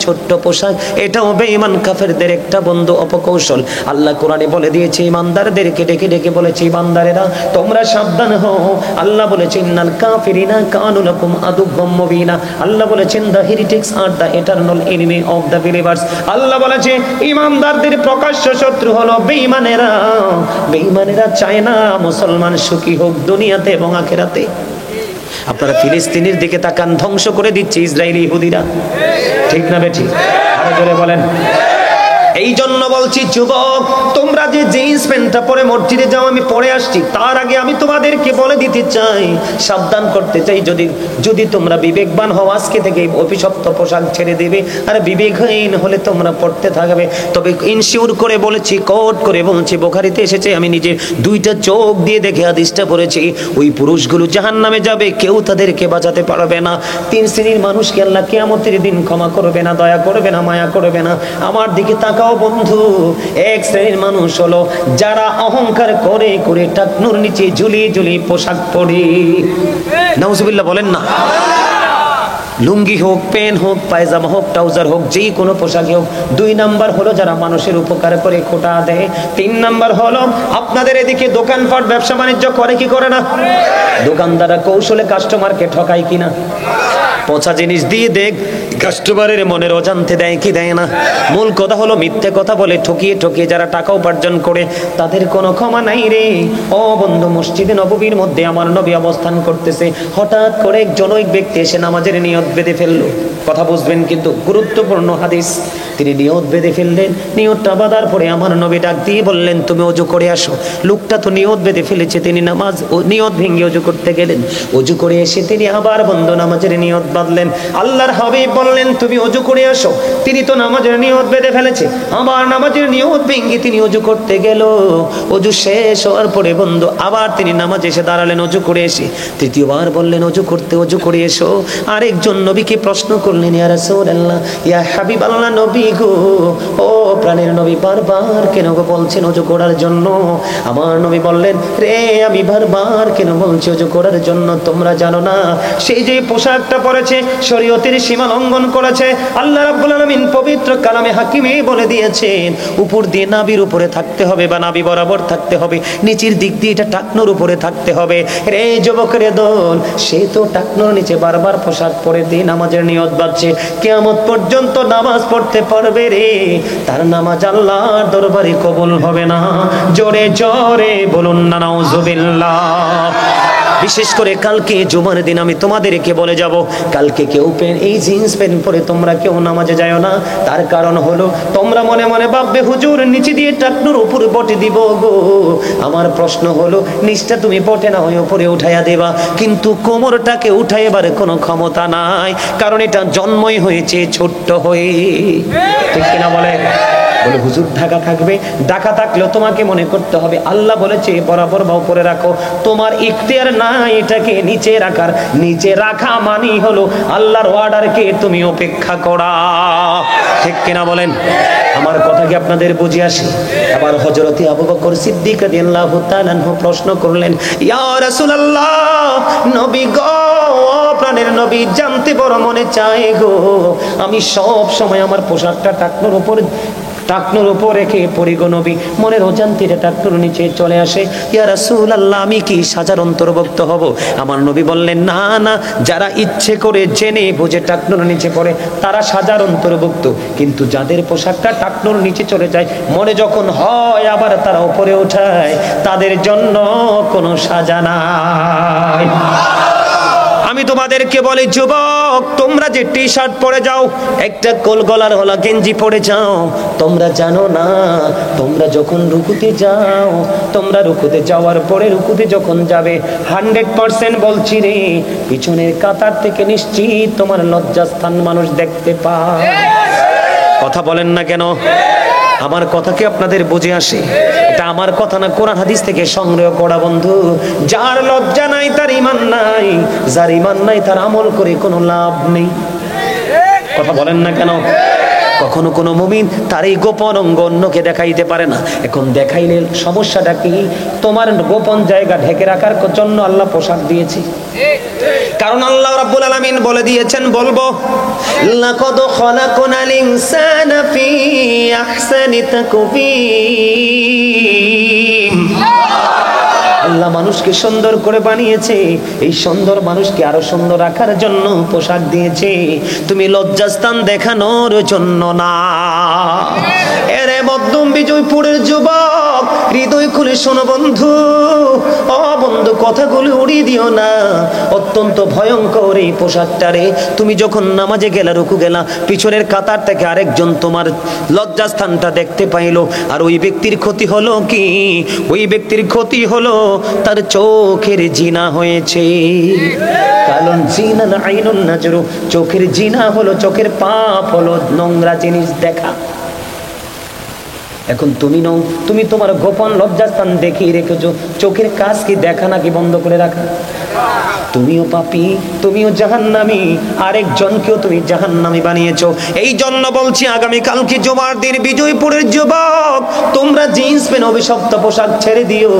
ছোট্ট পোশাক, এটাও বেঈমান কাফেরদের একটা বন্ধু অপকৌশল। আল্লাহ কোরআনে বলে দিয়েছে, ইমানদারদেরকে ডেকে ডেকে বলেছে, ইমানদারেরা তোমরা সাবধান হও। আল্লাহ বলেছে, ইন্নাল কাফিরিনা কানু লাকুম আদুওয়াম মুবিনা। আল্লাহ বলেছেন, the heretics are the eternal enemy of the believers. Allah বলেছে ইমানদারদের প্রকাশ্য শত্রু হলো বেঈমানেরা। বেঈমানেরা চায় না মুসলমান সুখী হোক দুনিয়াতে এবং আখিরাতে। আপনারা ফিলিস্তিনের দিকে তাকান, ধ্বংস করে দিচ্ছে ইসরায়েলি ইহুদিরা, ঠিক না বেঠিক? আরো জোরে বলেন। এই জন্য বলছি যুবক, তোমরা যে জিন্স প্যান্টটা পরে মসজিদে যাও, আমি পরে আসছি, তার আগে আমি তোমাদেরকে বলে দিতে চাই, সাবধান করতে চাই, যদি তোমরা বিবেকবান হও আজকে থেকে অভিশপ্ত পোশাক ছেড়ে দেবে, আর বিবেকহীন হলে তোমরা পড়তে থাকবে। তবে ইনশিওর করে বলেছি, কোট করে বলছি, বুখারীতে এসেছে, আমি নিজে দুইটা চোখ দিয়ে দেখে হাদিসটা পড়েছি, ওই পুরুষগুলো জাহান্নামে যাবে, কেউ তাদেরকে বাঁচাতে পারবে না। তিন শ্রেণীর মানুষকে আল্লাহ কিয়ামতের দিন ক্ষমা করবে না, দয়া করবে না, মায়া করবে না। আমার দিকে তাকাও বন্ধু, এক শ্রেণীর মানুষ হলো যারা অহংকার করে করে টাকনুর নিচে ঝুলিয়ে ঝুলিয়ে পোশাক পরে, নাউজুবিল্লাহ বলেন না, লুঙ্গি হোক, পেন হোক, পায়জামা হোক, ট্রাউজার হোক, যেই কোনো পোশাকই হোক। 2 নাম্বার হলো যারা মানুষের উপকার করে খোটা দেয়। 3 নাম্বার হলো আপনাদের এদিকে দোকানপাট ব্যবসা বাণিজ্য করে কি করে না? দোকানদাররা কৌশলে কাস্টমারকে ঠকায় কিনা? পচা জিনিস দিয়ে দেখ কাস্টমারের মনের অজান্তে দেয় কি দেয় না? মূল কথা হলো মিথ্যে কথা বলে ঠকিয়ে ঠকিয়ে যারা টাকা উপার্জন করে, তাদের কোনো ক্ষমা নাই রে। ও বন্ধু, মসজিদে নববীর মধ্যে আমার নবী অবস্থান করতেছে, হঠাৎ করে এক জনৈক ব্যক্তি এসে নামাজের নিয়ত বেঁধে ফেললো। কথা বুঝবেন কিন্তু, গুরুত্বপূর্ণ হাদিস। তিনি নিয়ত বেঁধে ফেললেন, নিয়তটা বাঁধার পরে আমার নবী ডাক দিয়ে বললেন, তুমি ওযু করে আসো। লোকটা তো নিয়ত বেঁধে ফেলেছে, তিনি নামাজ ও নিয়ত ভেঙে ওযু করতে গেলেন। ওযু করে এসে তিনি আবার বন্ধু নামাজের নিয়ত বাঁধলেন। আল্লাহর হাবিব বললেন, তুমি ওযু করে আসো। তিনি তো নামাজের নিয়ত বেঁধে ফেলেছে, আবার নামাজের নিয়ত ভেঙে তিনি ওযু করতে গেল। ওযু শেষ হওয়ার পরে বন্ধু আবার তিনি নামাজে এসে দাঁড়ালেন, ওযু করে এসে তৃতীয়বার বললেন, ওযু করে এসো। আরেকজন নবীকে প্রশ্ন করলেন, ইয়া রাসূলুল্লাহ, ইয়া হাবিবাল্লাহ, নবী গো, ও প্রাণের নবী, বারবার কেন গো বলছেন ওযু করার জন্য? আমার নবী বললেন, রে আমি বারবার কেন বলছি ওযু করার জন্য? তোমরা জানো না সেই যে পোশাকটা পরেছে শরীয়তের সীমা লঙ্ঘন করেছে। আল্লাহ রাব্বুল আলামিন পবিত্র কালামে হাকিমে বলে দিয়েছেন, উপর দিয়ে নাভির উপরে থাকতে হবে বা নাভি বরাবর থাকতে হবে, নিচের দিক দিয়ে এটা টাকনোর উপরে থাকতে হবে। রে যুবকের দল, সে তো টাকনোর নিচে বারবার পোশাক পরে দিয়ে নামাজের নিয়ত বাঁধছে, কিয়ামত পর্যন্ত নামাজ পড়তে পারবে রে, তার নামাজ আল্লাহর দরবারে কবুল হবে না। জোরে জোরে বলুন না নাউজুবিল্লাহ। বিশেষ করে কালকে জুমার দিন আমি তোমাদেরকে বলে যাব, কালকে কেউ এই জিন্স প্যান্ট পরে তোমরা কেউ নামাজে যাও না। তার কারণ হলো তোমরা মনে মনে ভাববে হুজুর নিচে দিয়ে টাকনুর উপরে বটে দিব গো। আমার প্রশ্ন হলো, নিচটা তুমি বটে না হয়ে উপরে উঠাইয়া দেবা, কিন্তু কোমরটাকে উঠাইবার কোনো ক্ষমতা নাই, কারণ এটা জন্মই হয়েছে ছোট্ট হয়ে, ঠিক কিনা বলে? বলে হুজুর ঢাকা থাকবে, ঢাকা থাকলেও তোমাকে মনে করতে হবে আল্লাহ বলেছে বরাবর বা উপরে রাখো। তোমার ইখতিয়ার নাই এটাকে নিচে রাখার। নিচে রাখা মানেই হলো আল্লাহর অর্ডারকে তুমি উপেক্ষা করা, ঠিক কিনা বলেন? আমার কথা কি আপনাদের বুঝে আসে? আবার হযরতে আবু বকর সিদ্দিক রাদিয়াল্লাহু তাআলা আনহু প্রশ্ন করলেন, ইয়া রাসূলুল্লাহ, নবী গো, প্রাণের নবী, জানতে বড় মনে চায় গো, আমি সব সময় আমার পোশাকটা টাকনুর উপর রেখে পড়ি গো নবী, মনের অজান্তে টাকনুর নিচে চলে আসে। ইয়া রাসূলুল্লাহ, আমি কি সাজার অন্তর্ভুক্ত হব? আমার নবী বললেন, না না, যারা ইচ্ছে করে জেনে বুঝে টাকনুর নিচে পড়ে তারা সাজার অন্তর্ভুক্ত, কিন্তু যাদের পোশাকটা টাকনুর নিচে চলে যায়, মনে যখন হয় আবার তারা উপরে উঠায়, তাদের জন্য কোনো সাজা নাই। আমি তোমাদেরকে বলি যুবক, তোমরা যে টি শার্ট পরে যাও, একটা কোল গলার হলা গেঞ্জি পরে যাও, তোমরা জানো না তোমরা যখন রুকুতে যাও, তোমরা রুকুতে যাওয়ার পরে রুকুতে যখন যাবে 100% বলছি রে, পিছনের কাতার থেকে নিশ্চিত তোমার লজ্জাস্থান মানুষ দেখতে পায়। কথা বলেন না কেন? আমার কথা কি আপনাদের বুঝে আসে? এটা আমার কথা না, কোরআন হাদিস থেকে সংগ্রহ করা বন্ধু। যার লজ্জা নাই তার ঈমান নাই, যার ঈমান নাই তার আমল করে কোনো লাভ নেই। কথা বলেন না কেন? কখনো কোনো মুমিন তার এই গোপন অঙ্গ অন্যকে দেখাইতে পারে না। এখন দেখাইলে সমস্যাটা কি? তোমার গোপন জায়গা ঢেকে রাখার জন্য আল্লাহ পোশাক দিয়েছে। কারণ আল্লাহ রাব্বুল আলামিন বলে দিয়েছেন, বলবো লাকাদ খালাকনাল ইনসানা ফি আহসানি তাকওয়িম। আল্লাহ মানুষকে সুন্দর করে বানিয়েছে, এই সুন্দর মানুষকে আরো সুন্দর রাখার জন্য পোশাক দিয়েছে, তুমি লজ্জাস্থান দেখানোর জন্য না। এরে মধ্যম বিজয়পুরের যুবক, হৃদয় খুলে শোনো বন্ধু, ও বন্ধু, কথাগুলো উড়িয়ে দিও না। অত্যন্ত ভয়ঙ্কর এই পোশাকটারে। তুমি যখন নামাজে গেলা, রুকু গেলা, পিছনের কাতার থেকে আরেকজন তোমার লজ্জাস্থানটা দেখতে পাইলো, আর ওই ব্যক্তির ক্ষতি হলো কি? ওই ব্যক্তির ক্ষতি হলো তার চোখের জিনা হয়েছে। কারণ জিনা না আইনুন নাজরু, চোখের জিনা হলো, চোখের পাপ হলো নোংরা জিনিস দেখা। এখন তুমি নও, তুমি তোমার গোপন লজ্জাস্থান দেখিয়ে রেখেছো। চোখের কাজ কি দেখা নাকি বন্ধ করে রাখা? তুমিও পাপী, তুমিও জাহান্নামী, আরেকজনকেও তুমি জাহান্নামী বানিয়েছো। এই জন্য বলছি, আগামী কালকে জুমার দিন বিজয়পুরের যুবক, তোমরা জিন্স প্যান্ট অভিশপ্ত পোশাক ছেড়ে দিও।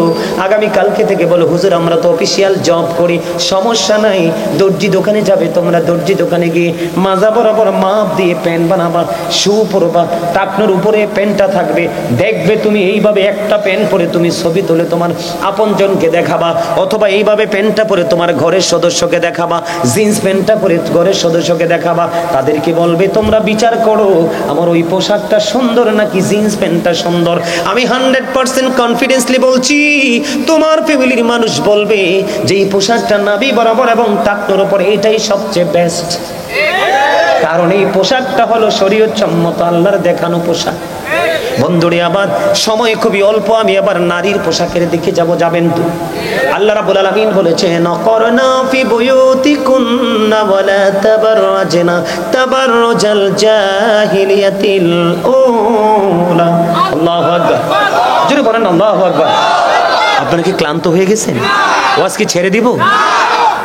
আগামী কালকে থেকে বলো, হুজুর আমরা তো অফিসিয়াল জব করি, সমস্যা নাই, দর্জি দোকানে যাবে, তোমরা দর্জি দোকানে গিয়ে মাজা বরাবর মাপ দিয়ে প্যান্ট বানাবা, শু পরবা, টাকনোর উপরে প্যান্টটা থাকবে। দেখবে তুমি এইভাবে একটা প্যান্ট পরে তুমি ছবি তুলে তোমার আপনজনকে দেখাবা, অথবা এইভাবে প্যান্টটা পরে তোমার ঘরের সদস্যকে দেখাবা, জিন্স প্যান্টটা পরে ঘরের সদস্যকে দেখাবা। তাদেরকে বলবে, তোমরা বিচার করো আমার ওই পোশাকটা সুন্দর নাকি জিন্স প্যান্টটা সুন্দর। আমি 100% কনফিডেন্সলি বলছি, তোমার ফ্যামিলির মানুষ বলবে যে এই পোশাকটা নাভি বরাবর এবং টাকনোর উপরে, এটাই সবচেয়ে বেস্ট। কারণ এই পোশাকটা হলো শরীয়ত সম্মত, আল্লাহর দেখানো পোশাক। বন্ধুরে, আবার সময় খুবই অল্প, আমি আবার নারীর পোশাকের দিকে যাবেন তো। আল্লাহ রাব্বুল আলামিন বলেছেন, করনা ফি বুয়ুতিকুন্না ওয়ালা তাবাররাজনা তাবাররুজাল জাহিলিয়াতিল উলা। আল্লাহু আকবার, জোরে বলেন আল্লাহু আকবার। আপনারা কি ক্লান্ত হয়ে গেছেন? ওয়াজ কি ছেড়ে দিব?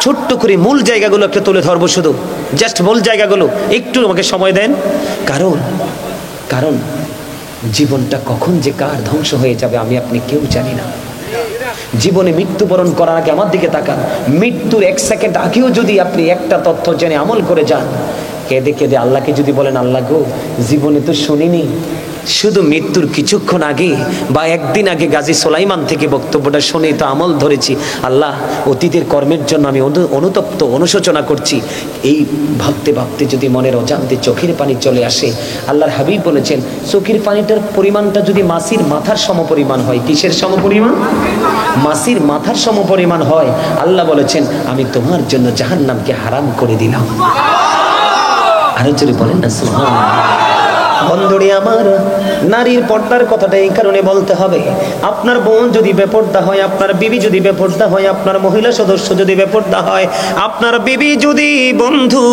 ছোট্ট করে মূল জায়গাগুলো একটা তুলে ধরবো, শুধু জাস্ট মূল জায়গাগুলো একটু আমাকে সময় দেন। কারণ জীবনটা কখন যে কার ধ্বংস হয়ে যাবে আমি আপনি কেউ জানি না। জীবনে মৃত্যুবরণ করার আগে আমার দিকে তাকান, মৃত্যুর 1 সেকেন্ড আগেও যদি আপনি একটা তথ্য জেনে আমল করে যান, কেঁদে কেঁদে আল্লাহকে যদি বলেন, আল্লাহ গো, জীবনে তো শুনিনি, শুধু মৃত্যুর কিছুক্ষণ আগে বা একদিন আগে গাজী সুলাইমান থেকে বক্তব্যটা শুনে তো আমল ধরেছি। আল্লাহ, অতীতের কর্মের জন্য আমি অনুতপ্ত, অনুশোচনা করছি। এই ভাবতে ভাবতে যদি মনের অজান্তে চোখের পানি চলে আসে, আল্লাহর হাবিব বলেছেন, চোখের পানিটার পরিমাণটা যদি মাছির মাথার সমপরিমাণ হয়। কিসের সমপরিমাণ? মাছির মাথার সমপরিমাণ হয়। আল্লাহ বলেছেন, আমি তোমার জন্য জাহান্নামকে হারাম করে দিলাম। আরো জোরে বলেন না সুবহানাল্লাহ। বন্ধুরে আমার, নারীর পর্দার কথাটা এই কারণে বলতে হবে, আপনার বোন যদি বেপর্দা হয়, আপনার বিবি যদি বেপর্দা হয়, আপনার মহিলা সদস্য যদি বেপর্দা হয়, আপনার বিবি যদি বন্ধু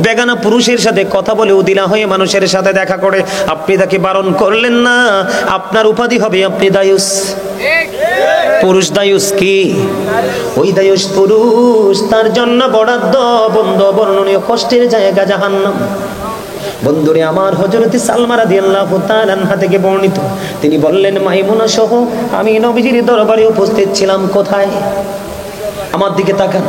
বেগানা পুরুষের সাথে কথা বলে উদিলা হয়ে মানুষের সাথে দেখা করে, আপনি তাকে বারণ করলেন না, আপনার উপাধি হবে আপনি দায়ুস। পুরুষ দায়ুস কি? ওই দায়ুস পুরুষ, তার জন্য বরাদ্দ বন্ধ বর্ণনীয় কষ্টের জায়গা জাহান্নাম। বন্ধুরে আমার, হযরতে সালমা রাদিয়াল্লাহু তাআলা আনহা থেকে বর্ণিত, তিনি বললেন, মাইমুনা সহ আমি নবীজির দরবারে উপস্থিত ছিলাম। কোথায়? আমার দিকে তাকান।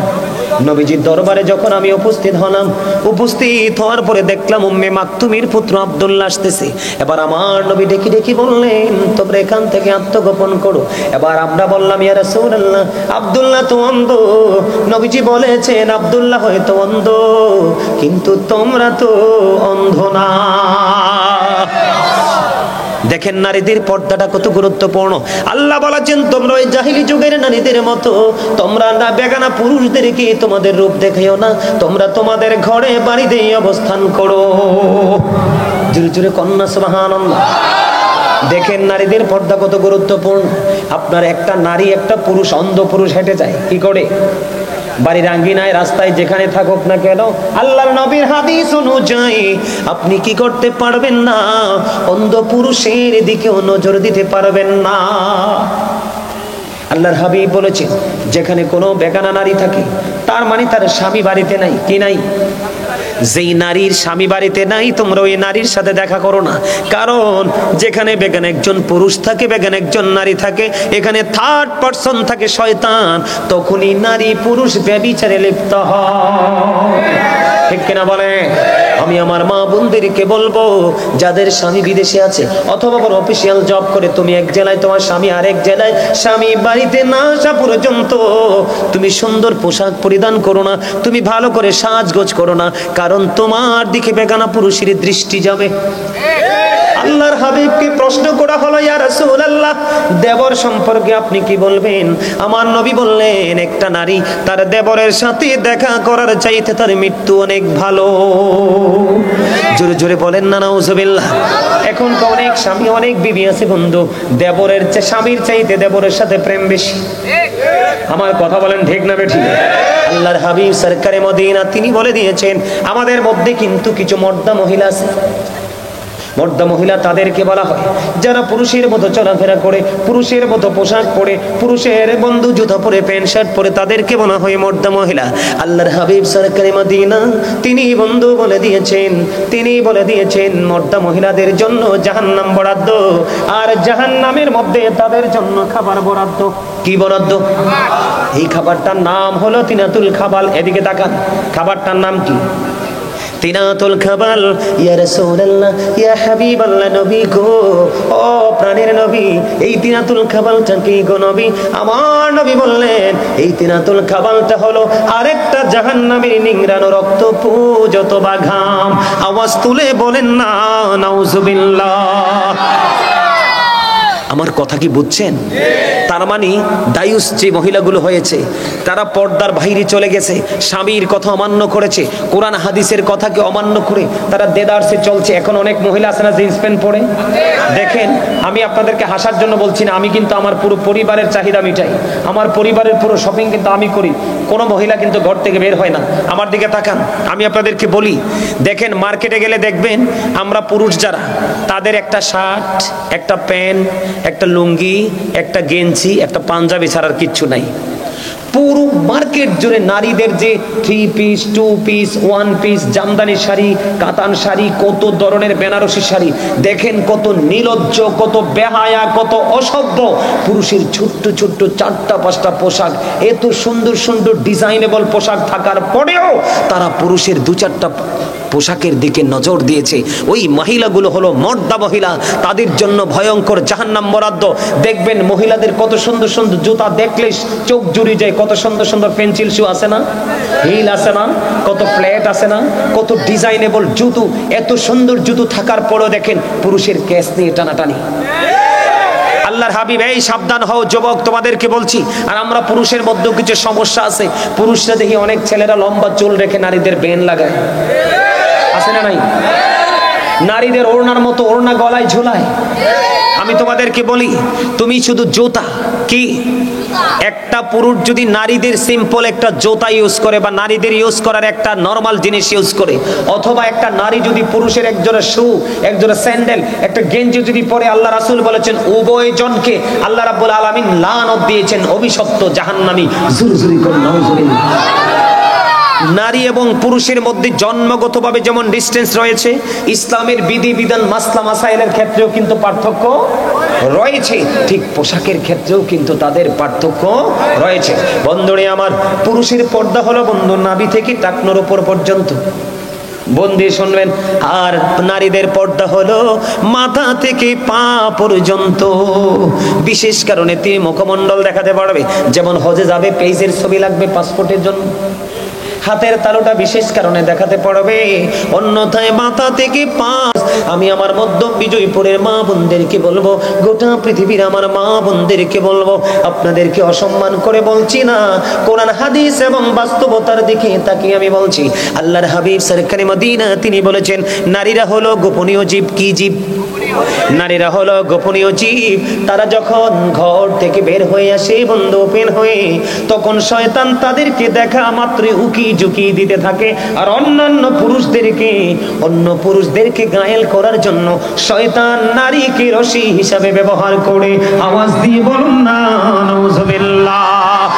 নবীজির দরবারে যখন আমি উপস্থিত হলাম, উপস্থিত হওয়ার পরে দেখলাম উম্মে মাকতুমের পুত্র আব্দুল্লাহ আসতেছে। এবার আমার নবী ডেকে ডেকে বললেন, তোমরা এখান থেকে আত্মগোপন করো। এবার আমরা বললাম, ইয়া রাসূলুল্লাহ, আব্দুল্লাহ তো অন্ধ। নবীজি বলেছেন, আব্দুল্লাহ হয়তো অন্ধ, কিন্তু তোমরা তো অন্ধ না। দেখেন নারীদের পর্দাটা কত গুরুত্বপূর্ণ। আল্লাহ বলেছেন, তোমরা ওই জাহিলি যুগের নারীদের মতো তোমরা না বেগানা পুরুষদেরকে তোমাদের রূপ দেখাইও না, তোমরা তোমাদের ঘরে বাড়িতে অবস্থান করো। জোরে জোরে কন্যা সুবহানাল্লাহ। দেখেন নারীদের পর্দা কত গুরুত্বপূর্ণ। আপনার একটা নারী, একটা পুরুষ, অন্ধ পুরুষ হেঁটে যায় কি করে? বাড়ির আঙ্গিনায়, রাস্তায়, যেখানে থাকুক না কেন, আল্লাহর নবীর হাদিস অনুযায়ী আপনি কি করতে পারবেন না? অন্ধ পুরুষের দিকেও নজর দিতে পারবেন না। আল্লাহর হাবিব বলেছেন, যেখানে কোনো বেগানা নারী থাকে তার মানে তার স্বামী বাড়িতে নাই। কি নাই? যেই নারীর স্বামী বাড়িতে নাই তোমরা ওই নারীর সাথে দেখা করো না। কারণ যেখানে বেগান একজন পুরুষ থাকে, বেগান একজন নারী থাকে, এখানে থার্ড পারসন থাকে শয়তান, তখনই নারী পুরুষ ব্যভিচারে লিপ্ত হয়। ঠিক কিনা বলে? আমি আমার মা বোনদেরকে বলবো, যাদের স্বামী বিদেশে আছে অথবা বড় অফিসিয়াল জব করে, তুমি এক জেলায়, তোমার স্বামী আরেক জেলায়, স্বামী বাড়িতে না আসা পর্যন্ত তুমি সুন্দর পোশাক পরিধান করো না, তুমি ভালো করে সাজগোজ করো না, কারণ তোমার দিকে বেগানা পুরুষের দৃষ্টি যাবে। আল্লাহর হাবিবকে প্রশ্ন করা হলো, ইয়া রাসূলুল্লাহ, দেবর সম্পর্কে আপনি কি বলবেন? আমার নবী বললেন, একটা নারী তার দেবরের সাথে দেখা করার চাইতে তার মৃত্যু অনেক ভালো। জোরে জোরে বলেন না নাউজুবিল্লাহ। এখন তো অনেক স্বামী, অনেক বিবি আছে বন্ধু, দেবরের চেয়ে স্বামীর চাইতে দেবরের সাথে প্রেম বেশি। আমার কথা বলেন ঠিক না বেঠিক? আল্লাহর হাবিব সরকারে মদিনা তিনি বলে দিয়েছেন, আমাদের মধ্যে কিন্তু কিছু মর্দা মহিলা আছে। মর্দা মহিলা তাদেরকে বলা হয় যারা পুরুষের মতো চলাফেরা করে, পুরুষের মতো পোশাক পরে, পুরুষের বন্ধু জুতা পরে, প্যান্ট শার্ট পরে, তাদেরকে বলা হয় মর্দা মহিলা। আল্লাহর হাবিব সরকারে মদিনা তিনি বন্ধু বলে দিয়েছেন, তিনি বলে দিয়েছেন মর্দা মহিলাদের জন্য জাহান্নাম বরাদ্দ, আর জাহান্নামের মধ্যে তাদের জন্য খাবার বরাদ্দ। কি বরাদ্দ? এই খাবারটার নাম হলো তিনাতুল খাবাল। এদিকে তাকান, খাবারটার নাম কি? তিনাতুল খাবাল। ইয়া রাসূলুল্লাহ, ইয়া হাবিবাল্লাহ, নবী গো, ও প্রাণের নবী, এই তিনাতুল খাবালটা কি গো নবী? আমার নবী বললেন, এই তিনাতুল খাবালটা হলো আরেকটা জাহান্নামের নিংড়ানো রক্ত পুজ অথবা ঘাম। আওয়াজ তুলে বলেন না নাউজুবিল্লাহ। আমার কথা কি বুঝছেন? তার মানে দায়ুস যে মহিলাগুলো হয়েছে তারা পর্দার বাইরে চলে গেছে, স্বামীর কথা অমান্য করেছে, কোরআন হাদিসের কথাকে অমান্য করে তারা দেদারসে চলছে। এখন অনেক মহিলা আছে না জিন্স প্যান্ট পরে? দেখেন, আমি আপনাদেরকে হাসার জন্য বলছি না, আমি কিন্তু আমার পুরো পরিবারের চাহিদা মিটাই, আমার পরিবারের পুরো শপিং কিন্তু আমি করি। কোনো মহিলা কিন্তু ঘর থেকে বের হয় না। আমার দিকে তাকান, আমি আপনাদেরকে বলি, দেখেন মার্কেটে গেলে দেখবেন আমরা পুরুষ যারা, তাদের একটা শার্ট, একটা প্যান্ট, একটা লুঙ্গি, একটা গেঞ্জি, একটা পাঞ্জাবি ছাড়ার কিচ্ছু নাই। পুরো মার্কেট জুড়ে নারীদের যে 3 piece, 2 piece, 1 piece, Jamdani sari, কাতান শাড়ি, কত ধরনের বেনারসি শাড়ি, দেখেন কত নির্লজ্জ, কত বেহায়া, কত অসভ্য। পুরুষের ছোট্ট ছোট্ট 4টা-5টা পোশাক, এত সুন্দর সুন্দর ডিজাইনেবল পোশাক থাকার পরেও তারা পুরুষের 2-4টা পোশাকের দিকে নজর দিয়েছে। ওই মহিলাগুলো হলো মর্দা মহিলা, তাদের জন্য ভয়ঙ্কর জাহান্নাম বরাদ্দ। দেখবেন মহিলাদের কত সুন্দর সুন্দর জুতা, দেখলে চোখ জুড়িয়ে যায়। কত সুন্দর সুন্দর পেন্সিল শু আছে না, হিল আছে না, কত ফ্ল্যাট আছে না, কত ডিজাইনেবল জুতো। এত সুন্দর জুতো থাকার পরেও দেখেন পুরুষের কেস নিয়ে টানাটানি। আল্লাহর হাবিব, এই সাবধান হও যুবক, তোমাদেরকে বলছি। আর আমরা পুরুষের মধ্যেও কিছু সমস্যা আছে। পুরুষরা দেখি অনেক ছেলেরা লম্বা চুল রেখে নারীদের বেন লাগায়, আছে না নাই? নারীদের ওড়নার মতো ওড়না গলায় ঝুলায়। আমি তোমাদেরকে বলি, তুমি শুধু জুতা কি, একটা পুরুষ যদি নারীদের সিম্পল একটা জুতা ইউজ করে বা নারীদের ইউজ করার একটা নরমাল জিনিস ইউজ করে, অথবা একটা নারী যদি পুরুষের একজোড়া শু, একজোড়া স্যান্ডেল, একটা গেঞ্জি যদি পরে, আল্লাহ রাসূল বলেছেন উভয় জনকে আল্লাহ রাব্বুল আলামিন লানত দিয়েছেন, অভিশপ্ত জাহান্নামী। জোরে জোরে করে নাউজুবিল্লাহ। নারী এবং পুরুষের মধ্যে জন্মগতভাবে যেমন ডিস্টেন্স রয়েছে, ইসলামের বিধি বিধান মাসলা মাসাইলের ক্ষেত্রেও কিন্তু পার্থক্য রয়েছে, ঠিক পোশাকের ক্ষেত্রেও কিন্তু তাদের পার্থক্য রয়েছে। বন্ধুরে আমার, পুরুষের পর্দা হলো বন্ধু নাভি থেকে টাকনোর উপর পর্যন্ত, বন্দি শুনবেন। আর নারীদের পর্দা হলো মাথা থেকে পা পর্যন্ত। বিশেষ কারণে তিনি মুখমণ্ডল দেখাতে পারবে, যেমন হজে যাবে পেজের ছবি লাগবে পাসপোর্টের জন্য, হাতের তালুটা বিশেষ কারণে দেখাতে পারবে, অন্যথায় মাথা থেকে পা। আমি আমার মধ্য বিজয়পুরের মা বোনদেরকে বলবো, গোটা পৃথিবীর আমার মা বোনদেরকে বলবো, আপনাদেরকে অসম্মান করে বলছি না, কোরআন হাদিস এবং বাস্তবতার দিকে তাকিয়ে আমি বলছি। আল্লাহর হাবিব সরকারে মদিনা তিনি বলেছেন, নারীরা হলো গোপনীয় জীব। কি জীব? নারীরা হলো গোপনীয় জীব। তারা যখন ঘর থেকে বের হয়ে আসে বন্ধু ওপেন হয়ে, তখন শয়তান তাদেরকে দেখা মাত্রই উকি ঝুঁকি দিতে থাকে, আর অন্য পুরুষদেরকে গায়েল করার জন্য শয়তান নারীকে রশি হিসাবে ব্যবহার করে। আওয়াজ দিয়ে বলুন না নাউজুবিল্লাহ।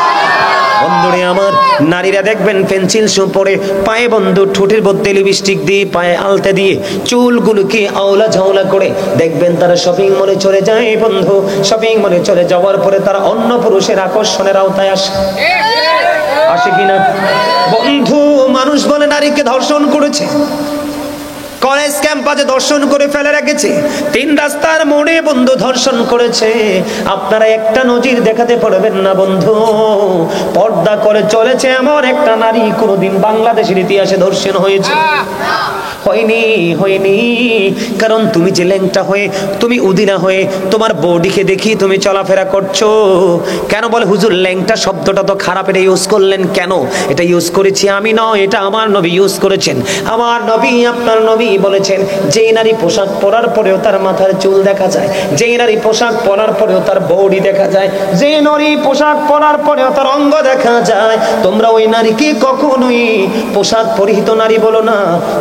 বন্ধুরে আমার, নারীরা দেখবেন পেন্সিল শু পরে, পায়ে বন্ধু ঠোঁটের মধ্যে লিপস্টিক দিয়ে, পায়ে আলতা দিয়ে, চুলগুলোকে আওলা ঝাওলা করে দেখবেন তারা শপিং মলে চলে যায় বন্ধু। শপিং মলে চলে যাওয়ার পরে তারা অন্য পুরুষের আকর্ষণের আওতায় আসে কিনা বন্ধু? মানুষ বলে নারীকে ধর্ষণ করেছে, কলেজ ক্যাম্পাসে ধর্ষণ করে ফেলে রেখেছে, 3 রাস্তার মোড়ে বন্ধু ধর্ষণ করেছে। আপনারা একটা নজির দেখাতে পারবেন না বন্ধু, পর্দা করে চলেছে এমন একটা নারী কোনোদিন বাংলাদেশের ইতিহাসে ধর্ষণ হয়েছে? হয়নি। কারণ তুমি যে ল্যাংটা হয়ে, তুমি উদিনা হয়ে, তোমার বডিকে দেখি তুমি চলাফেরা করছো। কেন বলে হুজুর ল্যাংটা শব্দটা তো খারাপ, এটা ইউজ করলেন কেন? এটা ইউজ করেছি আমি নয়, এটা আমার নবী ইউজ করেছেন। আমার নবী, আপনার নবী বলেছেন, যে নারী পোশাক পরার পরেও তার মাথার চুল দেখা যায়, যে নারী পোশাক পরার পরেও তার বডি দেখা যায়, যে নারী পোশাক পরার পরেও তার অঙ্গ দেখা যায়, তোমরা ওই নারীকে কখনোই পোশাক পরিহিত নারী বলো না।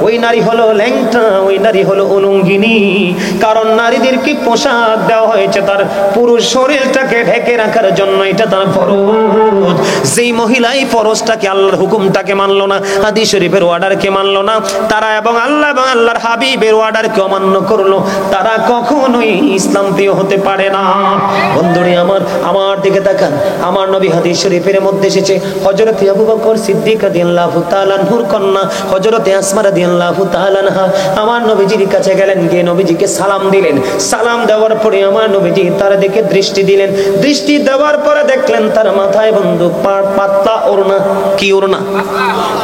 ওই নারী হলো ল্যাংটা, ওই নারী হলো উলঙ্গিনী। কারণ নারীদেরকে পোশাক দেওয়া হয়েছে তার পুরুষ শরীরটাকে ঢেকে রাখার জন্য, এটা তার ফরজ। যেই মহিলাই ফরজটাকে, আল্লাহর হুকুমটাকে মানলো না, হাদিস শরীফের অর্ডারকে মানলো না, তারা এবং আল্লাহর হাবিবের অর্ডারকে অমান্য করলো, তারা কখনোই ইসলাম প্রিয় হতে পারে না। বন্ধুরে আমার দিকে তাকান। আমার নবী হাদিস শরীফের মধ্যে এসেছে, হযরত আবু বকর সিদ্দিক রাদিয়াল্লাহু তাআলা আনহুর কন্যা হযরত আসমা রাদিয়াল্লাহু তাআলা আনহা আমার নবীজির কাছে গেলেন, গিয়ে নবীজিকে সালাম দিলেন। সালাম দেওয়ার পরে আমার নবীজি তার দিকে দৃষ্টি দিলেন। দৃষ্টি দেওয়ার পরে দেখলেন তার মাথায় বন্ধু পাতলা ওড়না। কি ওড়না?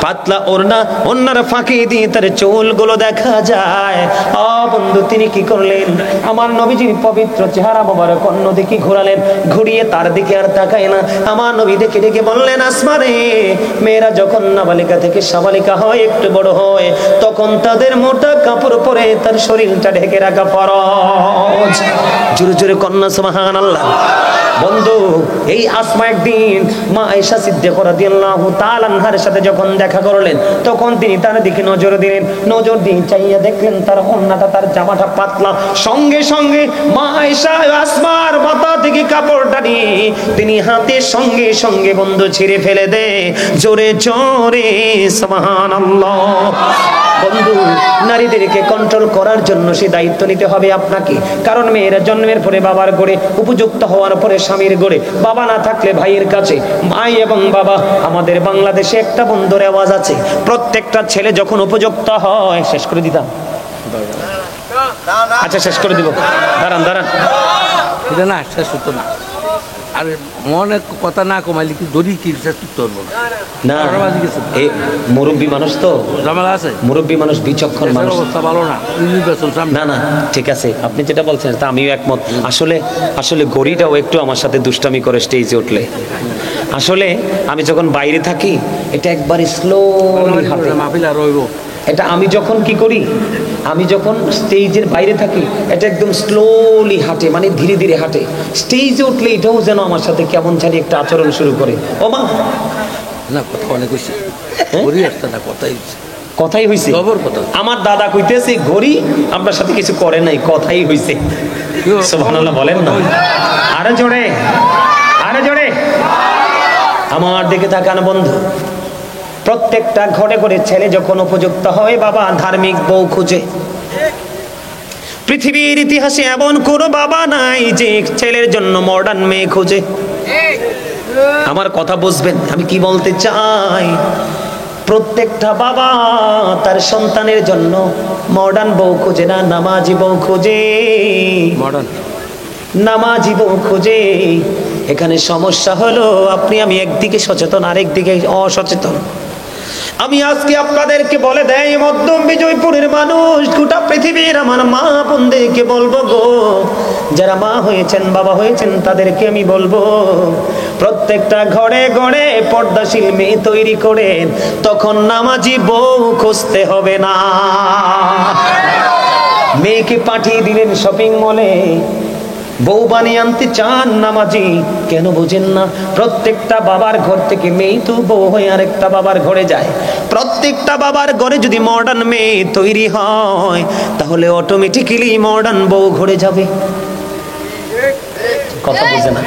পাতলা ওড়না। ওড়নার ফাঁকি দিয়ে তার চুলগুলো দেখা যায়। বন্ধু তিনি কি করলেন? আমার নবীজির পবিত্র চেহারা মোবারক অন্যদিকে ঘোরালেন, ঘুরিয়ে তার দিকে আর তাকায় না। আমার নবী দেখে ডেকে বললেন, আসমা রে, মেয়েরা যখন নাবালিকা থেকে সাবালিকা হয়, একটু বড় হয়, তখন তাদের মোটা কাপড় পরে তার শরীরটা ঢেকে রাখা ফরজ। জোরে জোরে কন্যা সুবহানাল্লাহ। বন্ধু এই আসমা একদিন মা আয়েশা সিদ্দিকা রাদিয়াল্লাহু তাআলা আনহার সাথে যখন দেখা করলেন, তখন তিনি তার দিকে নজর দিলেন। নজর দিয়ে চাইয়া দেখলেন তার ওড়নাটা, তার জামাটা পাতলা। সঙ্গে সঙ্গে মা আয়েশা আসমার মাথা থেকে কাপড়টা নিয়ে তিনি হাতের সঙ্গে সঙ্গে বন্ধু ছিঁড়ে ফেলে দেয়। জোরে জোরে সুবহানাল্লাহ। বন্ধু নারীদেরকে কন্ট্রোল করার জন্য সে দায়িত্ব নিতে হবে আপনাকে। কারণ মেয়েরা জন্মের পরে বাবার ঘরে, উপযুক্ত হওয়ার পরে স্বামীর ঘরে, বাবা না থাকলে ভাইয়ের কাছে, ভাই এবং বাবা। আমাদের বাংলাদেশে একটা বন্ধুর আওয়াজ আছে, প্রত্যেকটা ছেলে যখন উপযুক্ত হয়, শেষ করে দিতাম, আচ্ছা শেষ করে দিব, দাঁড়ান এটা না শেষ হতো না। আর মনে কথা না কমাইলে কি দড়ি কি শেষ করতে পারবো না। এই মুরব্বী মানুষ তো, ঝামেলা আছে, মুরব্বী মানুষ, বিচক্ষণ মানুষ, অবস্থা ভালো না। না ঠিক আছে, আপনি যেটা বলছেন তা আমিও একমত। আসলে গড়িটাও একটু আমার সাথে দুষ্টামি করে স্টেজে উঠলে। আসলে আমি যখন বাইরে থাকি, এটা একবার স্লোলি হাঁটে। এটা আমি যখন কি করি, আমি যখন স্টেজের বাইরে থাকি, এটা একদম স্লোলি হাঁটে, মানে ধীরে ধীরে হাঁটে। স্টেজে উঠলে এটাও যেন আমার সাথে কেমন জানি একটা আচরণ শুরু করে। ও মা না, কথা অনেক হয়েছে, কথাই হয়েছে। আমার দাদা কইতেছে ঘড়ি আপনার সাথে কিছু করে নাই, কথাই হয়েছে। সুবহানাল্লাহ বলেন না, আরে জোরে। আমার দিকে তাকান বন্ধু। প্রত্যেকটা ঘরে ঘরে ছেলে যখন উপযুক্ত হয় বাবা ধার্মিক বউ খুঁজে। পৃথিবীর ইতিহাসে এমন কোন বাবা নাই যে ছেলের জন্য মডার্ন মেয়ে খুঁজে। আমার কথা বুঝবেন আমি কি বলতে চাই। প্রত্যেকটা বাবা তার সন্তানের জন্য মডার্ন বউ খুঁজে না, নামাজি বউ খুঁজে। মডার্ন নামাজি বউ খুঁজে। এখানে সমস্যা হলো আপনি আমি একদিকে সচেতন, আরেক দিকে অসচেতন। আমি আজকে আপনাদেরকে বলে দেই মধ্যম বিজয়পুরের মানুষ, গোটা পৃথিবীর আমার মা বোনদেরকে বলবো গো, যারা মা হয়েছেন বাবা হয়েছেন তাদেরকে আমি বলবো, প্রত্যেকটা ঘরে ঘরে পর্দাশীল মেয়ে তৈরি করেন, তখন নামাজি বউ খুঁজতে হবে না। মেয়েকে পাঠিয়ে দিলেন শপিং মলে, বউ বানিয়ে আনতে চান নামাজি, কেন বুঝেন না? প্রত্যেকটা বাবার ঘর থেকে মেয়ে তো বউ হয়ে আরেকটা বাবার ঘরে যায়। প্রত্যেকটা বাবার ঘরে যদি মডার্ন মেয়ে তৈরি হয় তাহলে অটোমেটিক্যালি মডার্ন বউ ঘরে যাবে। কথা বুঝে না?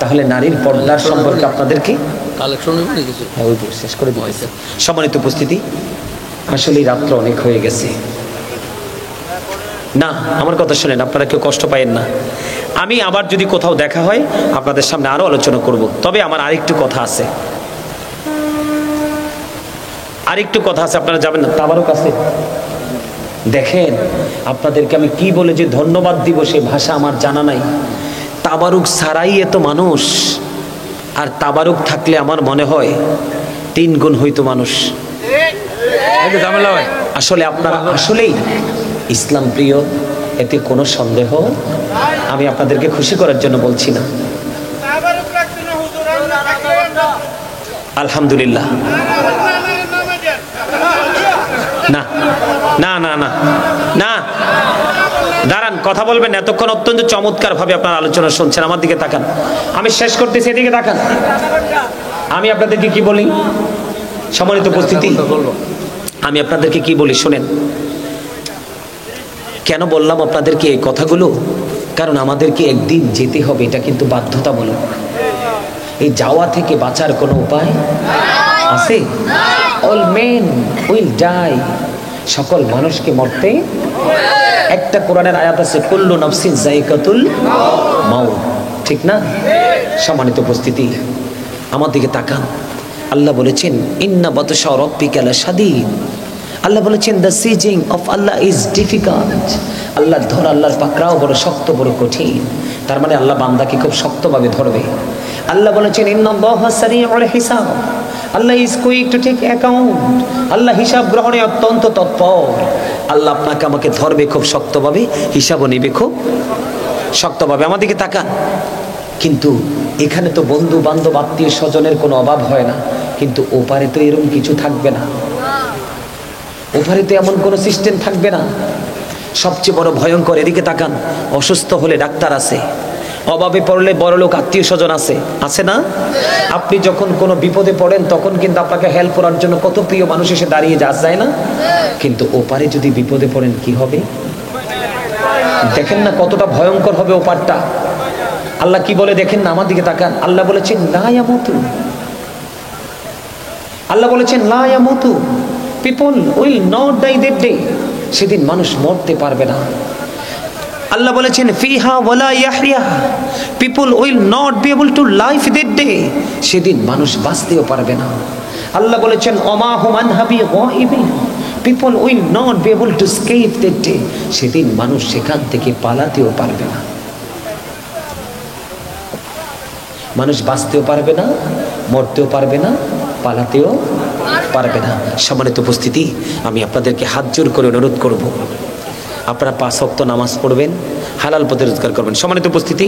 তাহলে নারীর পর্দার সম্পর্কে আপনাদেরকে কালেকশন কিছু ওই শেষ করে দিয়েছে। সম্মানিত উপস্থিতি, আসলে রাত্র অনেক হয়ে গেছে। না, আমার কথা শুনেন, আপনারা কেউ কষ্ট পায়েন না। আমি আবার যদি কোথাও দেখা হয় আপনাদের সামনে আরো আলোচনা করব। তবে আমার আরেকটু কথা আছে, আপনারা যাবেন না? তাবারুক আছে, দেখেন আপনাদেরকে আমি কি বলে যে ধন্যবাদ দিব সে ভাষা আমার জানা নাই। তাবারুক ছাড়াই এত মানুষ, আর তাবারুক থাকলে আমার মনে হয় 3 গুণ হইতো মানুষ। আসলে আপনারা আসলেই ইসলাম প্রিয়, এতে কোনো সন্দেহ। আমি আপনাদেরকে খুশি করার জন্য বলছি না। আলহামদুলিল্লাহ। না না না না না, দাঁড়ান, কথা বলবেন এতক্ষণ অত্যন্ত চমৎকার ভাবে আপনার আলোচনা শুনছেন। আমার দিকে তাকান, আমি শেষ করতেছি, এদিকে তাকান। আমি আপনাদেরকে কি বলি, সম্মানিত উপস্থিতি, আমি আপনাদেরকে কি বলি শোনেন। কেন বললাম আপনাদেরকে এই কথাগুলো? কারণ আমাদেরকে একদিন যেতে হবে, এটা কিন্তু বাধ্যতামূলক। এই যাওয়া থেকে বাঁচার কোনো উপায় আছে? অল মেন উইল ডাই, সকল মানুষকে মরতে। একটা কোরআনের আয়াত আছে, কুল্লু নাফসিন যায়কাতুল মাউত, ঠিক না? সম্মানিত উপস্থিতি, আমার দিকে তাকান। আল্লাহ বলেছেন ইন্না বাতশা রাব্বিকা লাশাদীদ। আল্লাহ বলেছেন the seizing of Allah is difficult. আল্লাহর ধর, আল্লাহর পাকড়াও বড় শক্ত, বড় কঠিন। তার মানে আল্লাহ বান্দাকে খুব শক্তভাবে ধরবে। আল্লাহ বলেছেন ইন্নাল্লাহা সারিউল হিসাব, Allah is quick to take account. Allah হিসাব গ্রহণে অত্যন্ত তৎপর। আল্লাহ আপনাকে আমাকে ধরবে খুব শক্তভাবে, হিসাবও নেবে খুব শক্তভাবে। আমার দিকে তাকান। কিন্তু এখানে তো বন্ধু বান্ধব আত্মীয় স্বজনের কোনো অভাব হয় না, কিন্তু ওপারে তো এরকম কিছু থাকবে না। ওপারে তো এমন কোনো সিস্টেম থাকবে না। সবচেয়ে বড় ভয়ঙ্কর, এদিকে তাকান, অসুস্থ হলে ডাক্তার আছে, অভাবে পড়লে বড়লোক আত্মীয় স্বজন আছে, আছে না? আপনি যখন কোনো বিপদে পড়েন তখন কিন্তু আপনাকে হেল্প করার জন্য কত প্রিয় মানুষ এসে দাঁড়িয়ে যায় না? কিন্তু ওপারে যদি বিপদে পড়েন কি হবে দেখেন না, কতটা ভয়ঙ্কর হবে ওপারটা। আল্লাহ কি বলে দেখেন না, আমার দিকে তাকান। আল্লাহ বলেছেন লা ইয়ামুতু, আল্লাহ বলেছেন লা ইয়ামুতু, people will not die that day. সেদিন মানুষ মরতে পারবে না। আল্লাহ বলেছেন ফিহা ওয়ালা ইয়াহইয়া, people will not be able to live that day. সেদিন মানুষ বাঁচতেও পারবে না। আল্লাহ বলেছেন ওমা হুম আনহাবি গায়িবিন, people will not be able to escape that day. সেদিন মানুষ সেখান থেকে পালাতেও পারবে না। মানুষ বাঁচতেও পারবে না, মরতেও পারবে না, পালাতেও পারবে না। সম্মানিত উপস্থিতি, আমি আপনাদেরকে হাত জোর করে অনুরোধ করব, আপনারা 5 ওয়াক্ত নামাজ পড়বেন, হালাল পথে রোজগার করবেন। সম্মানিত উপস্থিতি।